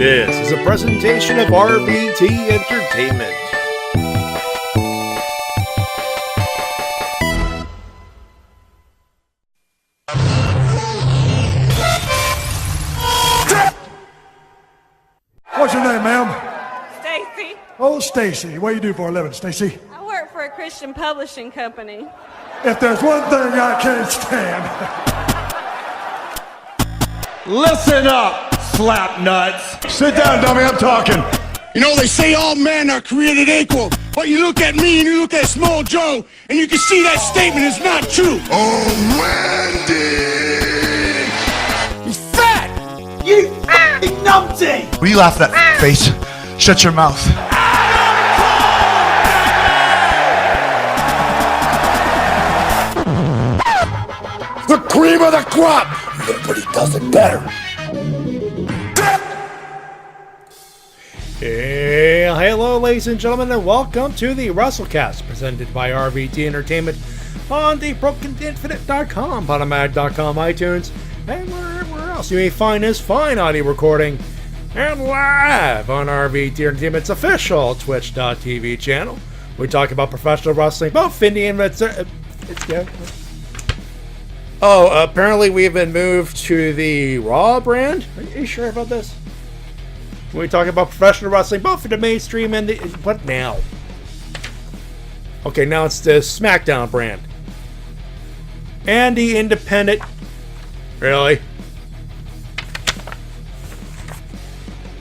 This is a presentation of RVT Entertainment. What's your name, ma'am? Stacy. Oh, Stacy. What do you do for a living, Stacy? I work for a Christian publishing company. If there's one thing I can't stand. Listen up, slap nuts. Sit down, dummy. I'm talking. You know, they say all men are created equal, but you look at me and you look at Small Joe, and you can see that statement is not true. Oh, Randy! He's fat! You f***ing numpty! What are you laughing at, face? Shut your mouth. The cream of the crop! Nobody does it better. Hey, hello, ladies and gentlemen, and welcome to the Wrestle-Cast, presented by RVT Entertainment on the BrokenInfinite.com, Podomatic.com, iTunes, and wherever else you may find this fine audio recording, and live on RVT Entertainment's official Twitch.tv channel. We talk about professional wrestling, both indie and it's good. Oh, apparently we've been moved to the Raw brand. Are you sure about this? We talk about professional wrestling, both for the mainstream and the... What now? Okay, now it's the SmackDown brand. And the independent... Really?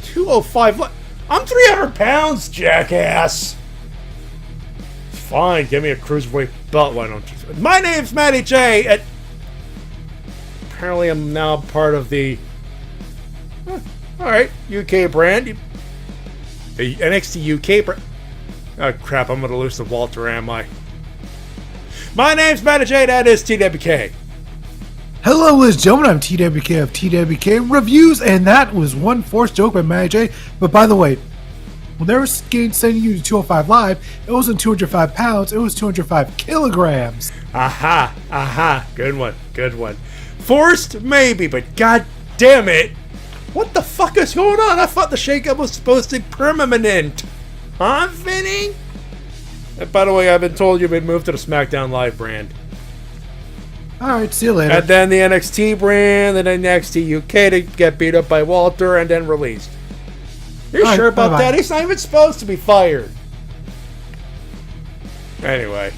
205... What? I'm 300 pounds, jackass! Fine, give me a cruiserweight belt, why don't you? My name's Matty Jay, and... Apparently I'm now part of the... Alright, UK brand. The NXT UK brand. Oh crap, I'm gonna lose to Walter, am I? My name's Matty Jay, that is TWK. Hello, ladies and gentlemen, I'm TWK of TWK Reviews, and that was one forced joke by Matty J. But by the way, when they were sending you to 205 Live, it wasn't 205 pounds, it was 205 kilograms. Aha, good one. Forced, maybe, but god damn it! What the fuck is going on? I thought the shakeup was supposed to be permanent. Huh, Vinny? And by the way, I've been told you've been moved to the SmackDown Live brand. Alright, see you later. And then the NXT brand, and then NXT UK to get beat up by Walter, and then released. You're sure about that? He's not even supposed to be fired. Anyway.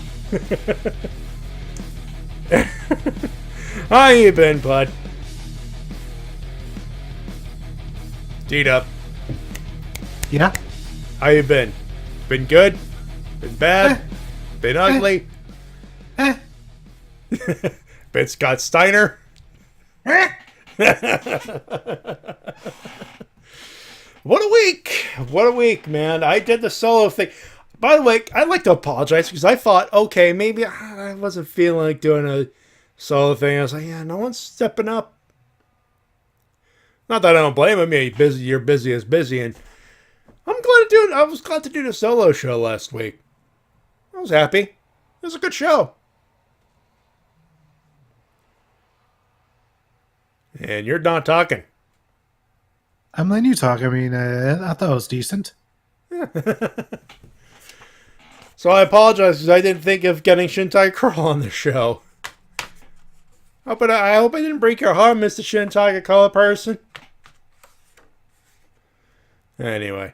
How you been, bud? D-Dup. Yeah? How you been? Been good? Been bad? Been ugly? Been Scott Steiner? What a week, man. I did the solo thing. By the way, I'd like to apologize because I thought, okay, maybe I wasn't feeling like doing a solo thing. I was like, yeah, no one's stepping up. Not that I don't blame him. Yeah, you're busy as busy, and I was glad to do the solo show last week. I was happy. It was a good show. And you're not talking. I'm letting you talk. I mean, I thought it was decent. So I apologize because I didn't think of getting Shintai Curl on the show. But I hope I didn't break your heart, Mr. Shintai Curl person. Anyway,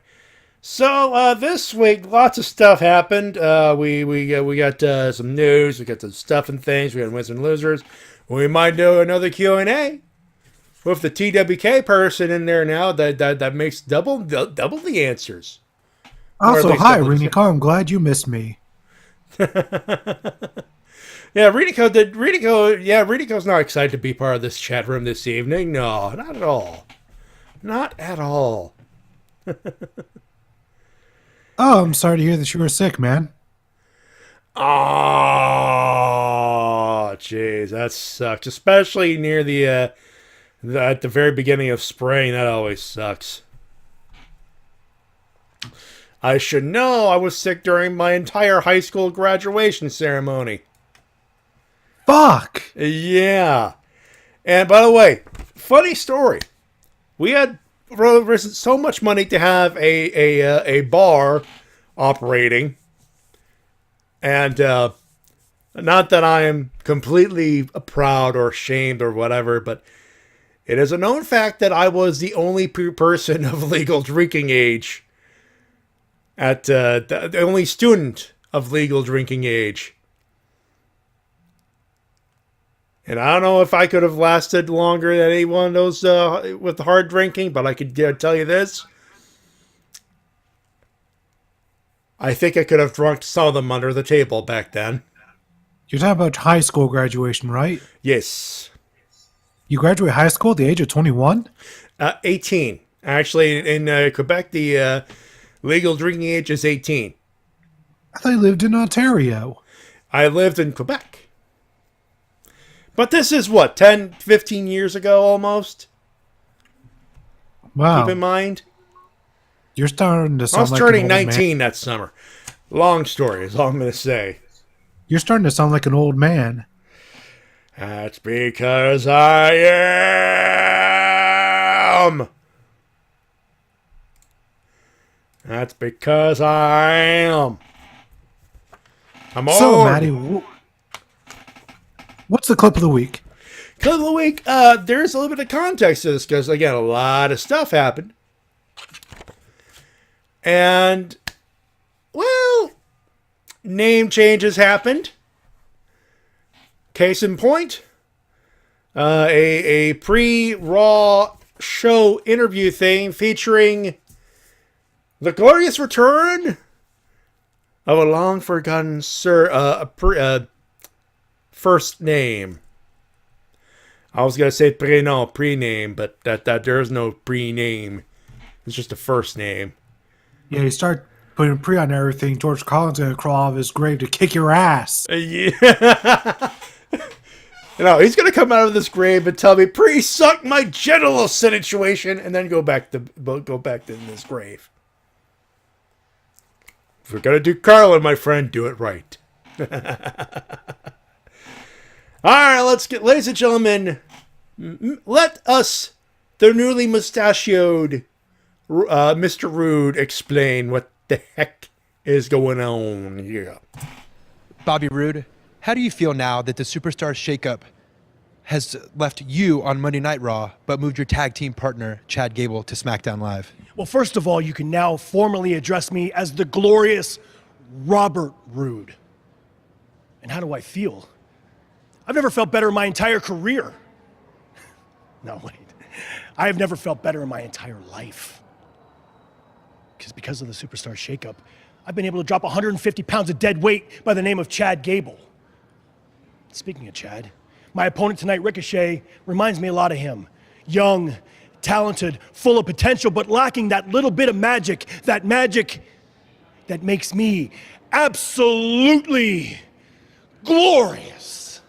so this week lots of stuff happened. We got some news. We got some stuff and things. We got winners and losers. We might do another Q&A with the TWK person in there now. That makes double the answers. Also, hi, Renico. I'm glad you missed me. Yeah, Renico's not excited to be part of this chat room this evening. No, not at all. Not at all. Oh, I'm sorry to hear that you were sick, man. Oh, jeez, that sucks. Especially near at the very beginning of spring. That always sucks. I should know. I was sick during my entire high school graduation ceremony. Fuck! Yeah. And by the way, funny story. We had so much money to have a bar operating, and not that I am completely proud or ashamed or whatever, but it is a known fact that I was the only person of legal drinking age the only student of legal drinking age. And I don't know if I could have lasted longer than any one of those with hard drinking, but I could tell you this. I think I could have drunk some of them under the table back then. You're talking about high school graduation, right? Yes. You graduate high school at the age of 21? 18. Actually, in Quebec, the legal drinking age is 18. I thought you lived in Ontario. I lived in Quebec. But this is what, 10, 15 years ago almost? Wow. Keep in mind. You're starting to I sound was like turning an old 19 man. that summer. Long story is all I'm going to say. You're starting to sound like an old man. That's because I am. That's because I am. I'm old. So, Matty, what's the clip of the week? Clip of the week, there's a little bit of context to this because, again, a lot of stuff happened. And, well, name changes happened. Case in point, a pre-Raw show interview thing featuring the glorious return of a long-forgotten first name. I was going to say pre-name, but that there's no pre-name. It's just a first name. Yeah, you start putting pre on everything. George Collins going to crawl out of his grave to kick your ass. Yeah. He's going to come out of this grave and tell me, pre, suck my genital situation, and then go back to this grave. If we're going to do Carlin, my friend, do it right. All right, let's get, ladies and gentlemen, let us, the newly mustachioed Mr. Rude, explain what the heck is going on here. Bobby Roode, how do you feel now that the Superstar shakeup has left you on Monday Night Raw, but moved your tag team partner, Chad Gable, to SmackDown Live? Well, first of all, you can now formally address me as the glorious Robert Roode. And how do I feel? I've never felt better in my entire career. No, wait. I have never felt better in my entire life. Because of the Superstar shakeup, I've been able to drop 150 pounds of dead weight by the name of Chad Gable. Speaking of Chad, my opponent tonight, Ricochet, reminds me a lot of him. Young, talented, full of potential, but lacking that little bit of magic that makes me absolutely glorious.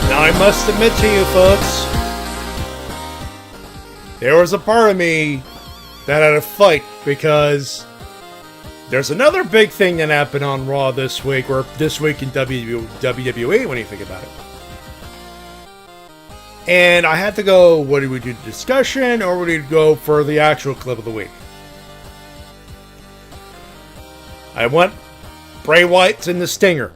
Now, I must admit to you folks, there was a part of me that had a fight because there's another big thing that happened on Raw this week, or this week in WWE when you think about it. And I had to go, what do we do, discussion, or would we go for the actual clip of the week? I went Bray Wyatt's in the Stinger.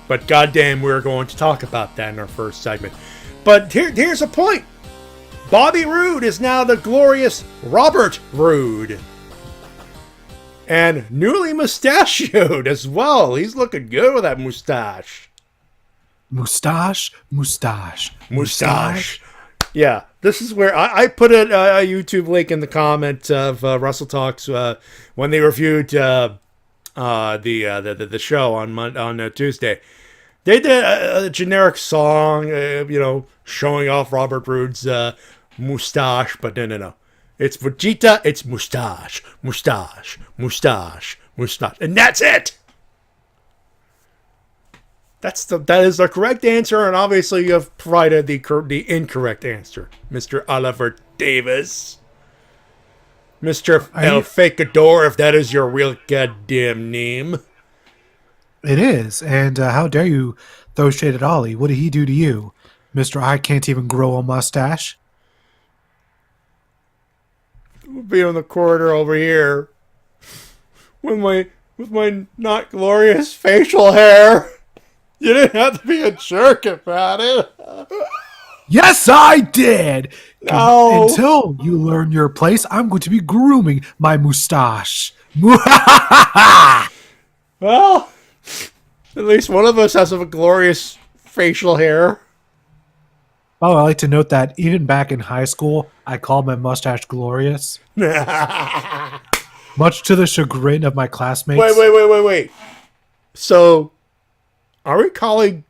But goddamn, we're going to talk about that in our first segment. But here's a point. Bobby Roode is now the glorious Robert Roode. And newly mustachioed as well. He's looking good with that mustache. Mustache. Yeah, this is where I put a YouTube link in the comment of Wrestle Talks when they reviewed the show on Tuesday. They did a generic song, showing off Robert Roode's mustache, but no. It's Vegeta, it's mustache, and that's it. That is the correct answer, and obviously you have provided the incorrect answer, Mr. Oliver Davis. Mr. El Fakador, if that is your real goddamn name. It is, and how dare you throw shade at Ollie? What did he do to you, Mister? I can't even grow a mustache. We'll be in the corridor over here with my not glorious facial hair. You didn't have to be a jerk about it. Yes, I did. No. Until you learn your place, I'm going to be grooming my mustache. Well, at least one of us has a glorious facial hair. Oh, I like to note that even back in high school, I called my mustache glorious. Much to the chagrin of my classmates. Wait. So, are we calling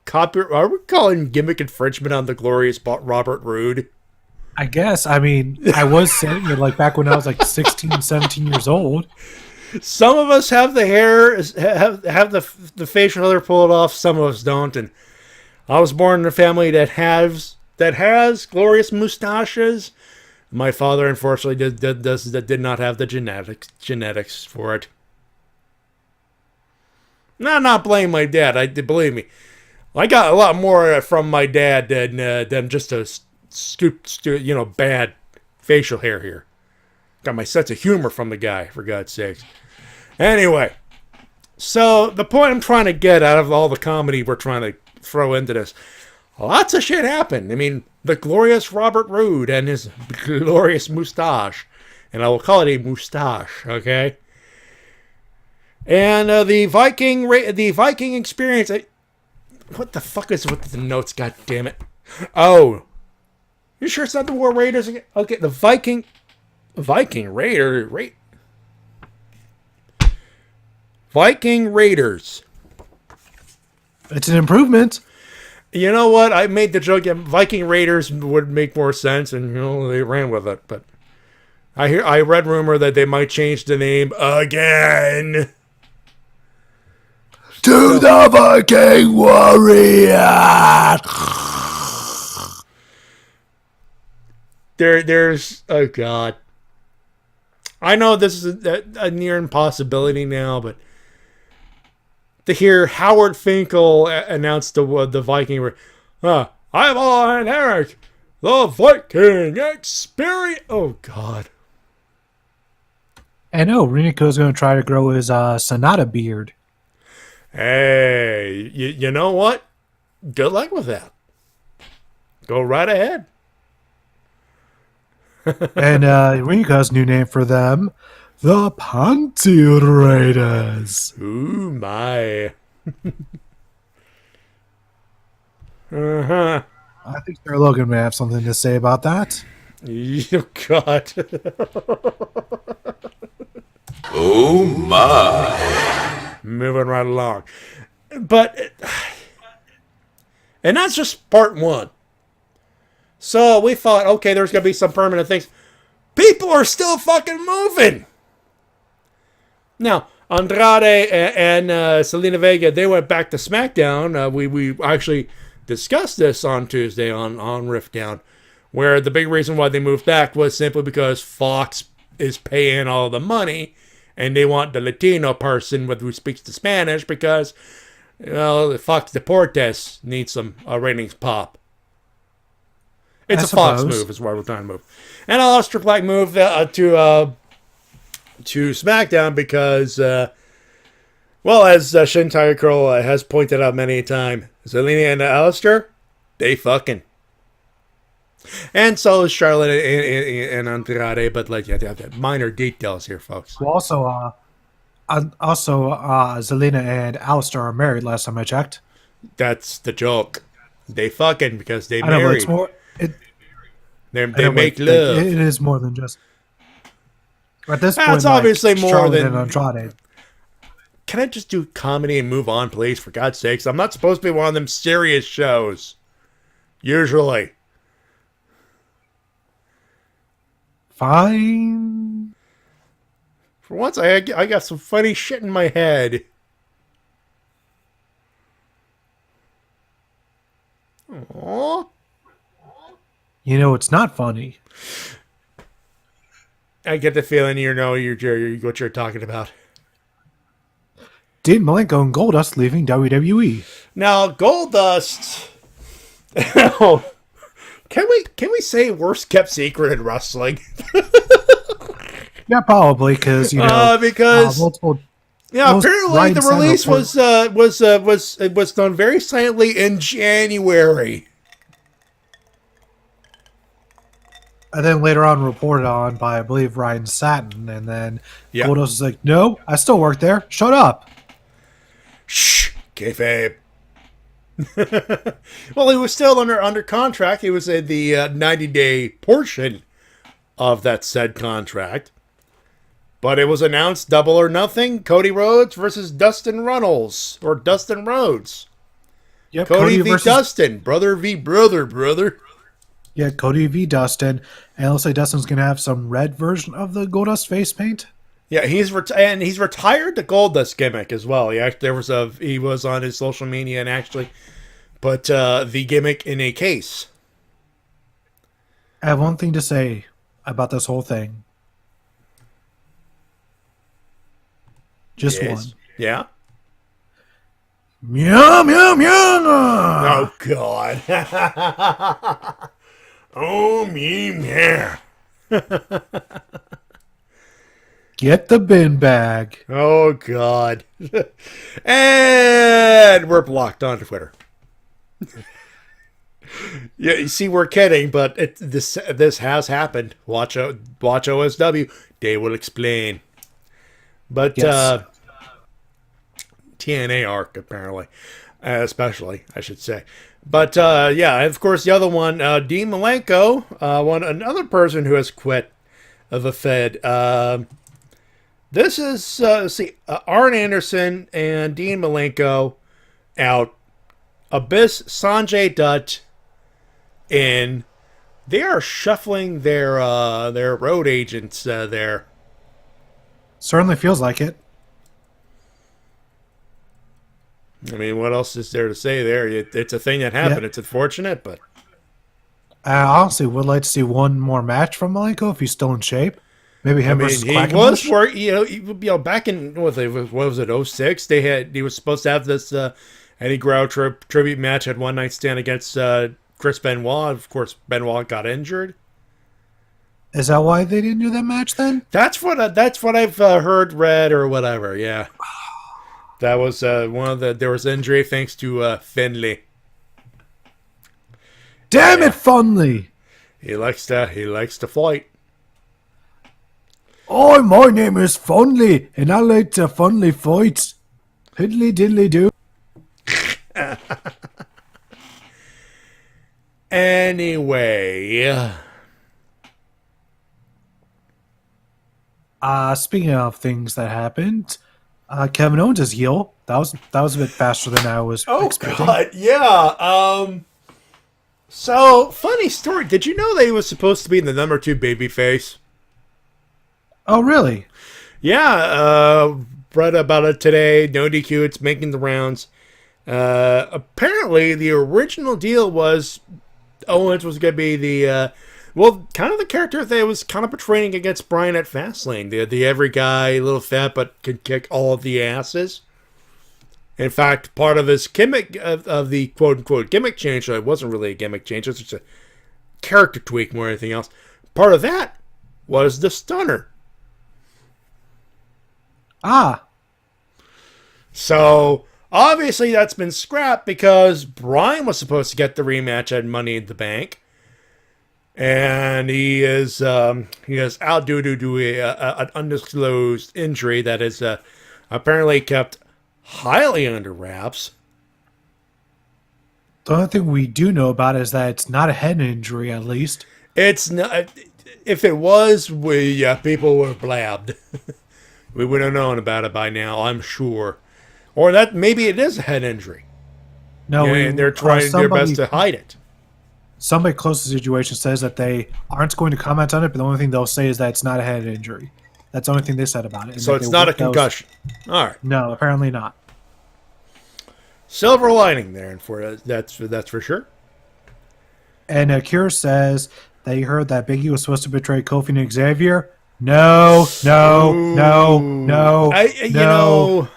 gimmick infringement on the glorious Robert Roode? I guess. I mean, I was saying it like back when I was like 16, 17 years old. Some of us have the hair, have the facial hair pulled off. Some of us don't. And I was born in a family that has glorious mustaches. My father, unfortunately, did not have the genetics for it. Not blame my dad. Believe me, I got a lot more from my dad than just a bad facial hair here. Got my sense of humor from the guy, for God's sakes. Anyway, so the point I'm trying to get out of all the comedy we're trying to throw into this, lots of shit happened. I mean, the glorious Robert Roode and his glorious mustache, and I will call it a mustache, okay? And the Viking experience. What the fuck is with the notes? God damn it! Oh, you sure it's not the War Raiders again? Okay, the Viking Raiders. It's an improvement. You know what? I made the joke. Viking Raiders would make more sense, and they ran with it. But I read rumor that they might change the name again. To the Viking Warrior. There's oh god. I know this is a near impossibility now, but to hear Howard Finkel announce the Viking, I'm on Eric, the Viking experience. Oh god. I know Riniko's going to try to grow his Sonata beard. Hey, you know what? Good luck with that. Go right ahead. And Riniko's new name for them, the Panty Raiders. Ooh, my. Uh-huh. I think Sarah Logan may have something to say about that. Oh, God. Oh my. Moving right along. But, and that's just part one. So we thought, okay, there's going to be some permanent things. People are still fucking moving. Now, Andrade and Selena Vega, they went back to SmackDown. We actually discussed this on Tuesday on Rift Down, where the big reason why they moved back was simply because Fox is paying all the money, and they want the Latino person who speaks the Spanish because, well, Fox Deportes needs some ratings pop. It's a Fox move, is why we're trying to move. And Aleister Black moved to SmackDown because, well, as Shin Tiger Curl has pointed out many a time, Zelina and Aleister, they fucking. And so is Charlotte and Andrade, but like, yeah, minor details here, folks. Well, also, Zelina and Aleister are married last time I checked. That's the joke. They fucking because they I know, married. but it's more. They make love. It is more than just. At this point, it's obviously more Charlotte than and Andrade. Can I just do comedy and move on, please? For God's sakes, I'm not supposed to be one of them serious shows. Usually. Fine. For once, I got some funny shit in my head. Aww. You know, it's not funny. I get the feeling you're what you're talking about. Dean Malenko and Goldust leaving WWE. Now, Goldust. Can we say worst kept secret in wrestling? Yeah, probably because multiple. Yeah, apparently the release was done very silently in January. And then later on reported on by, I believe, Ryan Satin. And then Goldust was like, no, I still work there. Shut up. Shh, kayfabe. Well, he was still under contract. He was in the 90-day portion of that said contract. But it was announced Double or Nothing, Cody Rhodes versus Dustin Runnels. Or Dustin Rhodes. Yep, Cody v. Dustin. Brother v. brother. Yeah, Cody v. Dustin. And it looks like Dustin's going to have some red version of the Goldust face paint. Yeah, he's retired the Goldust gimmick as well. He was on his social media and actually put the gimmick in a case. I have one thing to say about this whole thing. Just one. Yeah? Meow, meow, meow. Oh, God. Oh, meow. Get the bin bag. Oh, God. And we're blocked on Twitter. Yeah, you see, we're kidding, but this has happened. Watch OSW. They will explain. But yes. TNA arc, apparently. Especially, I should say. But, yeah, and of course, the other one, Dean Malenko, another person who has quit the Fed. This is, Arn Anderson and Dean Malenko out. Abyss, Sanjay Dutt in. They are shuffling their road agents there. Certainly feels like it. I mean, what else is there to say there? It's a thing that happened. Yeah. It's unfortunate, but I honestly would like to see one more match from Malenko if he's still in shape. Maybe him versus he Quackenbush. was back in what was it 06? He was supposed to have this Eddie Guerrero tribute match at One Night Stand against Chris Benoit. Of course, Benoit got injured. Is that why they didn't do that match then? That's what I've heard, read, or whatever. Yeah, that was there was injury thanks to Finlay. Damn it, Finlay! He likes to fight. Oh, my name is Finlay, and I like to Finlay fight. Hiddly diddly do. Anyway. Speaking of things that happened, Kevin Owens is heel. That was a bit faster than I was expecting. God, yeah. So, funny story. Did you know that he was supposed to be the number 2 babyface? Oh, really? Yeah, read about it today. No DQ, it's making the rounds. Apparently, the original deal was Owens was going to be the, kind of the character that was kind of portraying against Bryan at Fastlane. The every guy, little fat, but could kick all of the asses. In fact, part of his gimmick, of the quote-unquote gimmick change, it wasn't really a gimmick change, it was just a character tweak more than anything else. Part of that was the stunner. So, obviously that's been scrapped because Bryan was supposed to get the rematch at Money in the Bank. And he is out due to an undisclosed injury that is apparently kept highly under wraps. The only thing we do know about is that it's not a head injury, at least. It's not. If it was, people were blabbed. We would have known about it by now, I'm sure. Or that maybe it is a head injury. No, and they're trying their best to hide it. Somebody close to the situation says that they aren't going to comment on it, but the only thing they'll say is that it's not a head injury. That's the only thing they said about it. So it's not a concussion. All right. No, apparently not. Silver lining there, and that's for sure. And Akira says that he heard that Big E was supposed to betray Kofi and Xavier. No. You know,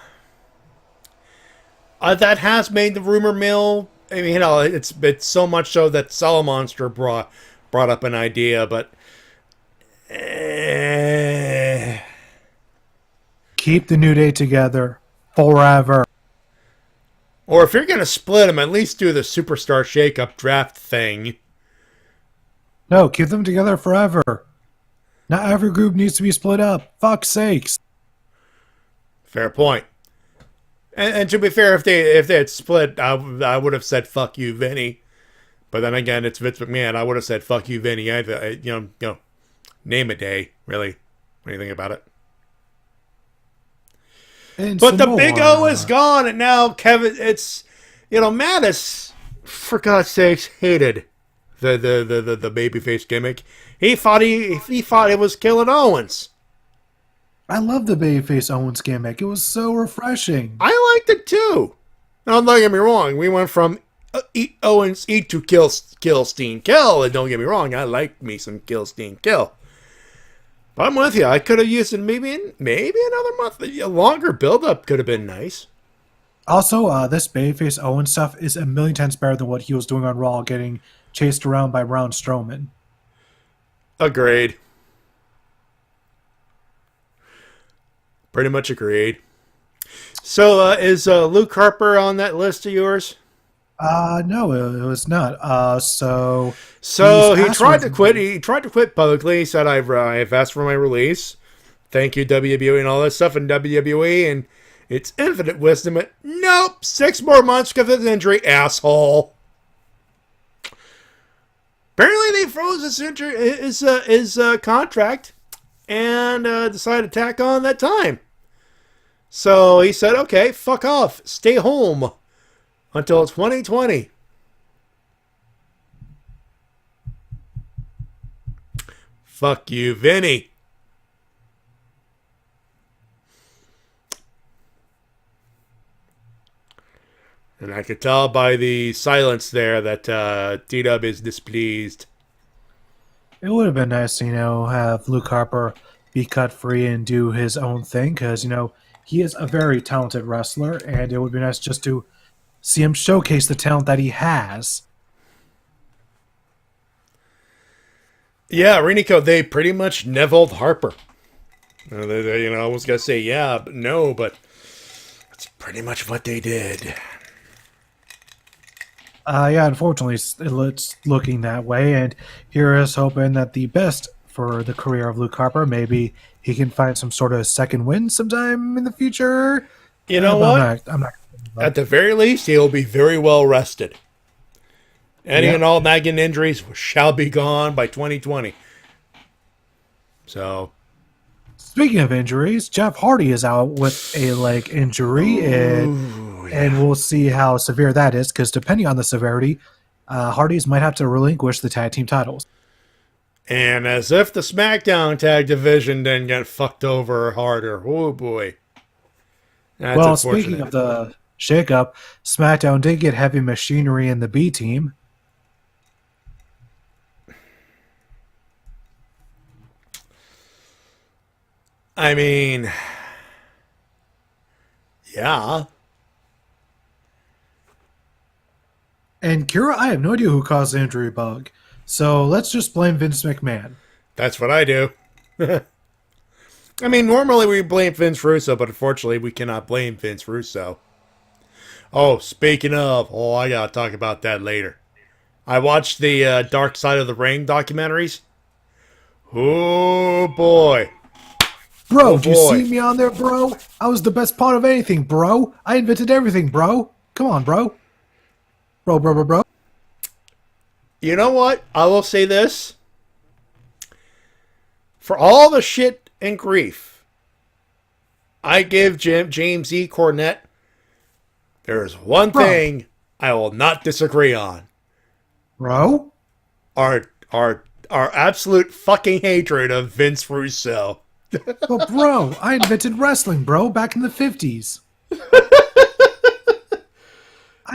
that has made the rumor mill. I mean, it's so much so that Monster brought up an idea, but keep the New Day together forever. Or if you're gonna split them, at least do the Superstar Shake-Up draft thing. No, keep them together forever. Not every group needs to be split up. Fuck's sakes. Fair point. And to be fair, if they had split, I would have said fuck you, Vinny. But then again, it's Vince McMahon. I would have said fuck you, Vinny. You know, name a day. Really, what do you think about it? But the Big O is gone, and now Kevin. It's Mattis, for God's sakes, hated the babyface gimmick. He thought it was killing Owens. I love the babyface Owens gimmick. It was so refreshing. I liked it too. Now, don't get me wrong. We went from Owens eat to kill Steen kill, and don't get me wrong. I like me some kill Steen kill. But I'm with you. I could have used it maybe another month. A longer build-up could have been nice. Also, this babyface Owens stuff is a million times better than what he was doing on Raw, getting chased around by Braun Strowman. Agreed. Pretty much agreed. So, is Luke Harper on that list of yours? No, it was not. So he tried to quit. He tried to quit publicly. He said, "I've asked for my release. Thank you, WWE, and all that stuff." And WWE and its infinite wisdom. Nope, 6 more months because of his injury, asshole. Apparently, they froze his contract and decided to tack on that time. So he said, "Okay, fuck off. Stay home until 2020. Fuck you, Vinny. And I could tell by the silence there that T-Dub is displeased. It would have been nice to, have Luke Harper be cut free and do his own thing, because, he is a very talented wrestler, and it would be nice just to see him showcase the talent that he has. Yeah, Renico, they pretty much Neville'd Harper. I was going to say yeah, but no, but that's pretty much what they did. Yeah, unfortunately, it's looking that way, and here is hoping that the best for the career of Luke Harper, maybe he can find some sort of second win sometime in the future. You know what? I'm not. At the very least, he'll be very well rested. Any and all nagging injuries shall be gone by 2020. So, speaking of injuries, Jeff Hardy is out with a leg injury, and we'll see how severe that is, because depending on the severity, Hardys might have to relinquish the tag team titles. And as if the SmackDown tag division didn't get fucked over harder. Oh, boy. That's speaking of the shakeup, SmackDown did get Heavy Machinery in the B team. I mean, yeah. And Kira, I have no idea who caused the injury bug. So let's just blame Vince McMahon. That's what I do. I mean, normally we blame Vince Russo, but unfortunately we cannot blame Vince Russo. Oh, speaking of, I gotta talk about that later. I watched the Dark Side of the Ring documentaries. Oh, boy. Bro, did you see me on there, bro? I was the best part of anything, bro. I invented everything, bro. Come on, bro. Bro. You know what? I will say this. For all the shit and grief I give James E. Cornette, there's one thing I will not disagree on. Bro? Our absolute fucking hatred of Vince Russo. But bro, I invented wrestling, bro, back in the 50s.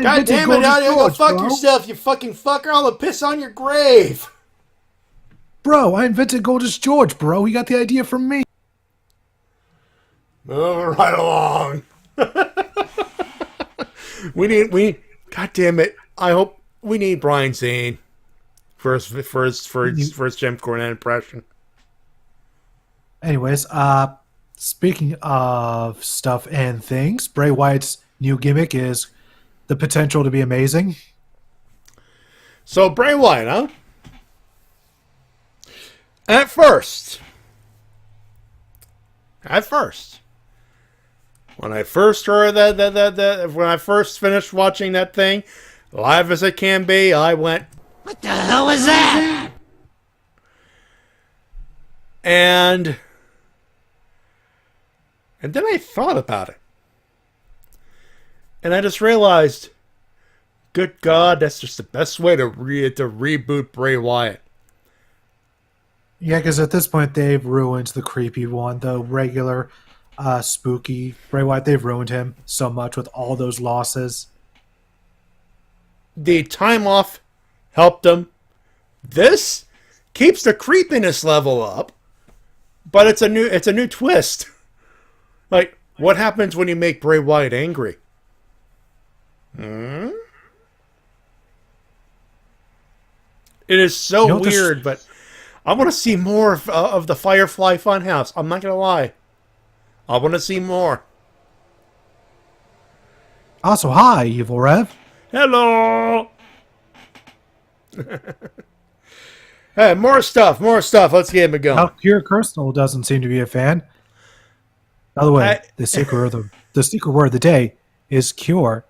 God damn it, now you go fuck yourself, you fucking fucker. I'll piss on your grave. Bro, I invented Goldust George, bro. He got the idea from me. Moving right along. God damn it. I hope we need Brian Zane for his Jim Cornette impression. Anyways, speaking of stuff and things, Bray Wyatt's new gimmick is the potential to be amazing. So Bray Wyatt, huh? At first, when I first heard when I first finished watching that thing, live as it can be, I went, "What the hell is that?" And then I thought about it, and I just realized, good God, that's just the best way to reboot Bray Wyatt. Yeah, because at this point they've ruined the creepy one, the regular spooky Bray Wyatt. They've ruined him so much with all those losses. The time off helped him. This keeps the creepiness level up, but it's a new twist. Like, what happens when you make Bray Wyatt angry? It is so weird, but I want to see more of the Firefly Funhouse. I'm not going to lie. I want to see more. Also, hi, Evil Rev. Hello! Hey, more stuff. Let's get it going. Now, Pure Crystal doesn't seem to be a fan. By the way, the secret word of the day is cure.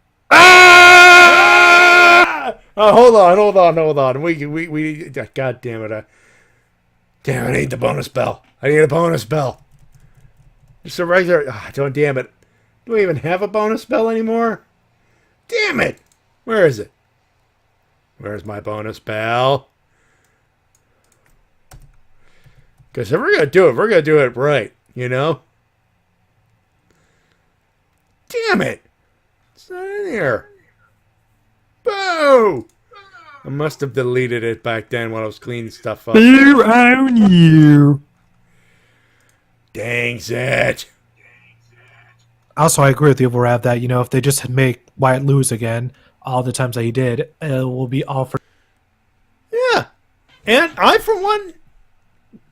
Hold on. We God damn it. Damn, I need the bonus bell. Just a regular... damn it. Do we even have a bonus bell anymore? Damn it. Where is it? Where's my bonus bell? Because if we're going to do it, we're going to do it right. You know? Damn it. It's not in here. Boo! I must have deleted it back then when I was cleaning stuff up. Boo on you. Dang it. Also, I agree with the Evil Rev that, if they just make Wyatt lose again all the times that he did, it will be all for... Yeah. And I, for one,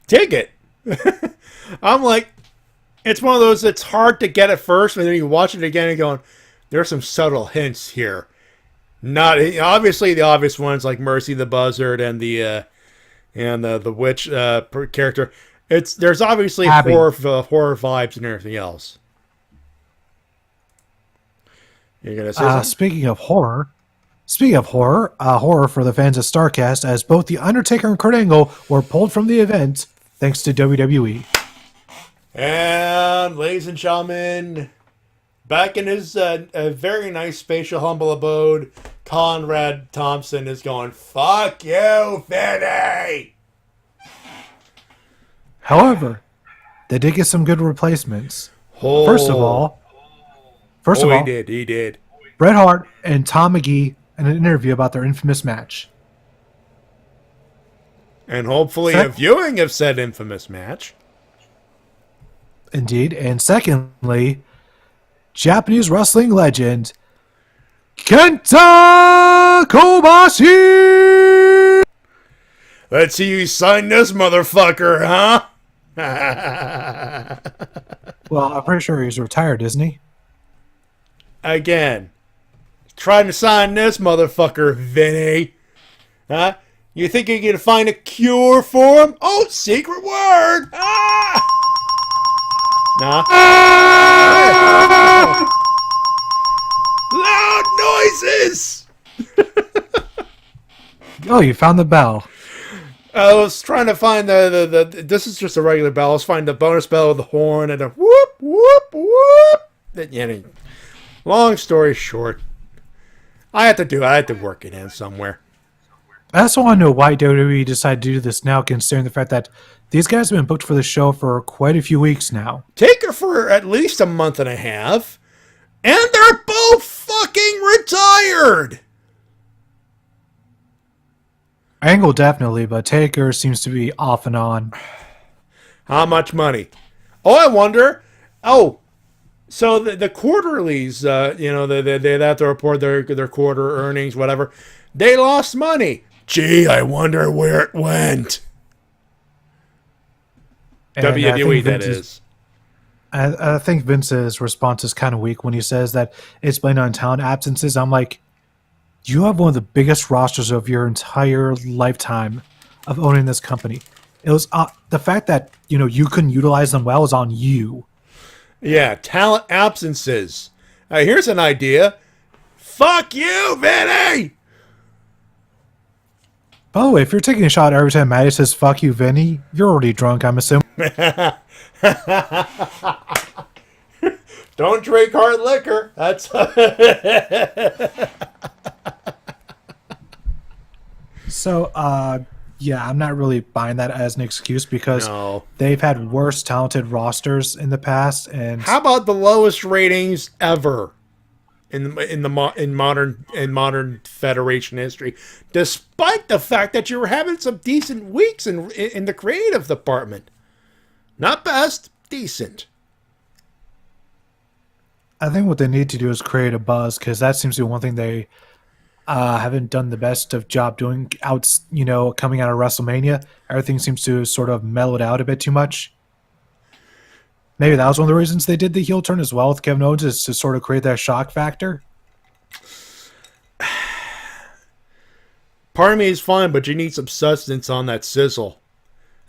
dig it. I'm like, it's one of those that's hard to get at first, and then you watch it again and going, there's some subtle hints here. Not obviously the obvious ones like Mercy the Buzzard and the witch character. There's obviously horror vibes and everything else. You're gonna say something? Speaking of horror, horror for the fans of StarCast, as both The Undertaker and Kurt Angle were pulled from the event thanks to WWE. And ladies and gentlemen, back in his very nice, spatial, humble abode, Conrad Thompson is going, "Fuck you, Vinny!" However, they did get some good replacements. First of all, he did. Bret Hart and Tom McGee in an interview about their infamous match. And hopefully a viewing of said infamous match. Indeed. And secondly, Japanese wrestling legend Kenta Kobashi! Let's see you sign this motherfucker, huh? Well, I'm pretty sure he's retired, isn't he? Again, trying to sign this motherfucker, Vinny. Huh? You think you're going to find a cure for him? Oh, secret word! Ah! Nah. Loud noises! Oh, you found the bell. I was trying to find the this is just a regular bell. I was finding the bonus bell with the horn and a whoop, whoop, whoop. Long story short, I had to work it in somewhere. I also want to know why WWE decided to do this now, considering the fact that these guys have been booked for the show for quite a few weeks now. Take her for at least a month and a half, and they're both fucking fucking retired. Angle definitely, but Taker seems to be off and on. How much money? Oh, I wonder. Oh, so the quarterlies, they have to report their quarter earnings, whatever. They lost money. Gee, I wonder where it went. And WWE, that is. I think Vince's response is kind of weak when he says that it's blamed on talent absences. I'm like, you have one of the biggest rosters of your entire lifetime of owning this company. It was the fact that you couldn't utilize them well is on you. Yeah, talent absences. Here's an idea. Fuck you, Vinny! By the way, if you're taking a shot every time Matty says "fuck you, Vinny," you're already drunk, I'm assuming. Don't drink hard liquor. That's So, yeah, I'm not really buying that as an excuse because No. they've had worse talented rosters in the past. And How about the lowest ratings ever in modern Federation history, despite the fact that you were having some decent weeks in the creative department? Not best, decent. I think what they need to do is create a buzz because that seems to be one thing they haven't done the best of job doing coming out of WrestleMania. Everything seems to sort of mellowed out a bit too much. Maybe that was one of the reasons they did the heel turn as well with Kevin Owens, is to sort of create that shock factor. Part of me is fine, but you need some substance on that sizzle.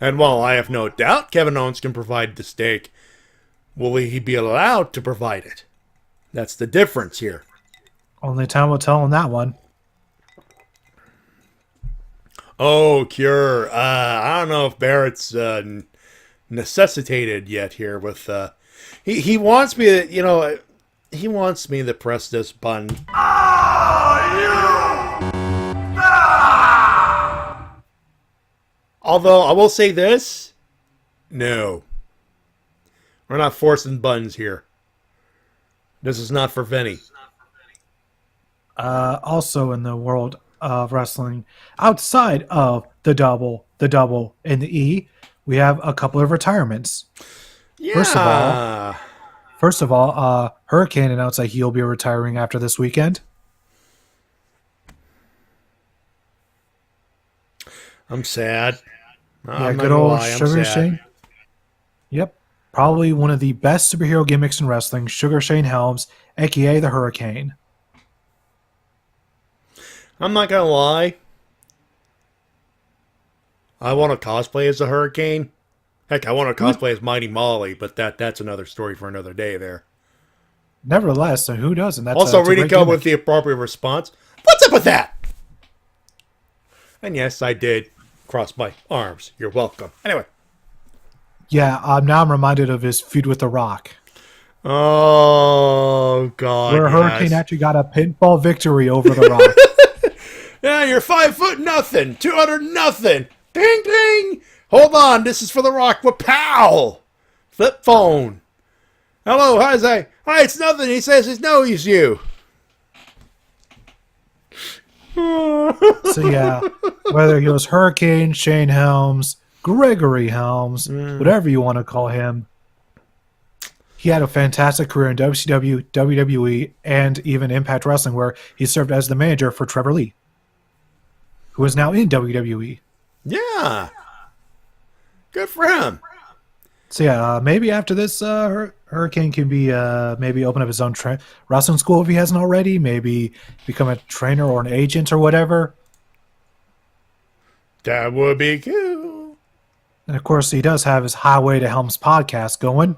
And while I have no doubt Kevin Owens can provide the steak, will he be allowed to provide it? That's the difference here. Only time will tell on that one. Oh, Cure. I don't know if Barrett's necessitated yet here with he wants me to he wants me to press this button. Although I will say this, no. We're not forcing buttons here. This is not for Vinny. Also in the world of wrestling, outside of the double, and the E, we have a couple of retirements. Yeah. First of all, Hurricane announced that he'll be retiring after this weekend. I'm sad. Yeah, good old Sugar Shane. Yep. Probably one of the best superhero gimmicks in wrestling, Sugar Shane Helms, aka the Hurricane. I'm not gonna lie. I want to cosplay as a Hurricane. Heck, I want to cosplay as Mighty Molly, but that's another story for another day there. Nevertheless, so who doesn't? That's Also, that's a reading great come gimmick. with the appropriate response. What's up with that? And yes, I did cross my arms. You're welcome. Anyway. Yeah, now I'm reminded of his feud with The Rock. Oh, God. Where Hurricane actually got a pinfall victory over The Rock. Yeah, you're 5'0" 200 Ding, ding. Hold on. This is for The Rock. What pal? Flip phone. Hello, how's that? Hi, it's nothing. He says he knows you. So yeah, whether he was Hurricane, Shane Helms, Gregory Helms, whatever you want to call him, he had a fantastic career in WCW, WWE, and even Impact Wrestling, where he served as the manager for Trevor Lee, who is now in WWE. Yeah. Good for him. So yeah, maybe after this, Hurricane can be maybe open up his own wrestling school if he hasn't already. Maybe become a trainer or an agent or whatever. That would be cool. And of course, he does have his Highway to Helms podcast going.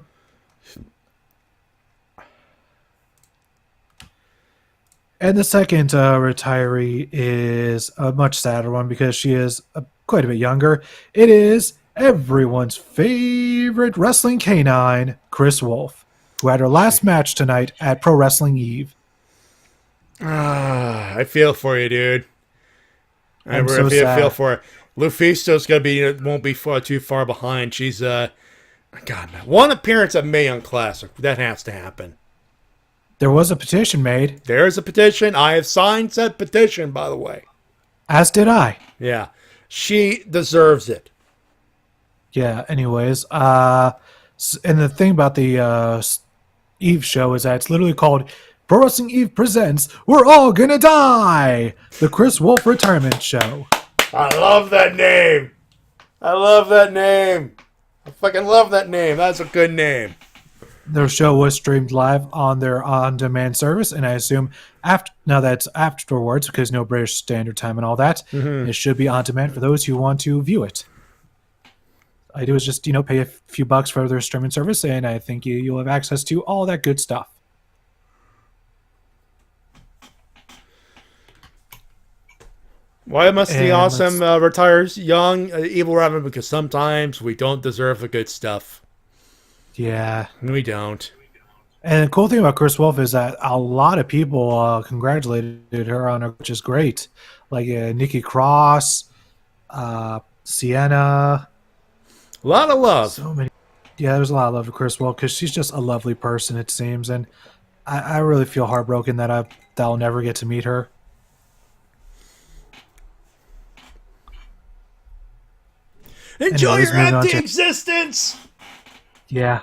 And the second retiree is a much sadder one because she is quite a bit younger. It is everyone's favorite wrestling canine, Chris Wolf, who had her last match tonight at Pro Wrestling Eve. I feel for you, dude. I I'm really so sad. feel for her. Lufisto's gonna be won't be too far behind. She's God, one appearance at Mae Young Classic. That has to happen. There was a petition made. There's a petition. I have signed said petition, by the way. As did I. Yeah. She deserves it. Yeah, anyways. And the thing about the Eve show is that it's literally called Pro Wrestling Eve Presents We're All Gonna Die! The Chris Wolf Retirement Show. I love that name. I love that name. I fucking love that name. That's a good name. Their show was streamed live on their on-demand service, and I assume that's afterwards, because no British Standard Time and all that, it should be on demand for those who want to view it. I do is just, pay a few bucks for their streaming service, and I think you'll have access to all that good stuff. Why must the awesome retires young, evil Reverend? Because sometimes we don't deserve the good stuff. Yeah. We don't. And the cool thing about Chris Wolf is that a lot of people congratulated her on her, which is great. Like Nikki Cross, Sienna. A lot of love. So many. Yeah, there's a lot of love for Chris Wolf because she's just a lovely person, it seems. And I really feel heartbroken that I'll never get to meet her. Enjoy your empty existence! Yeah.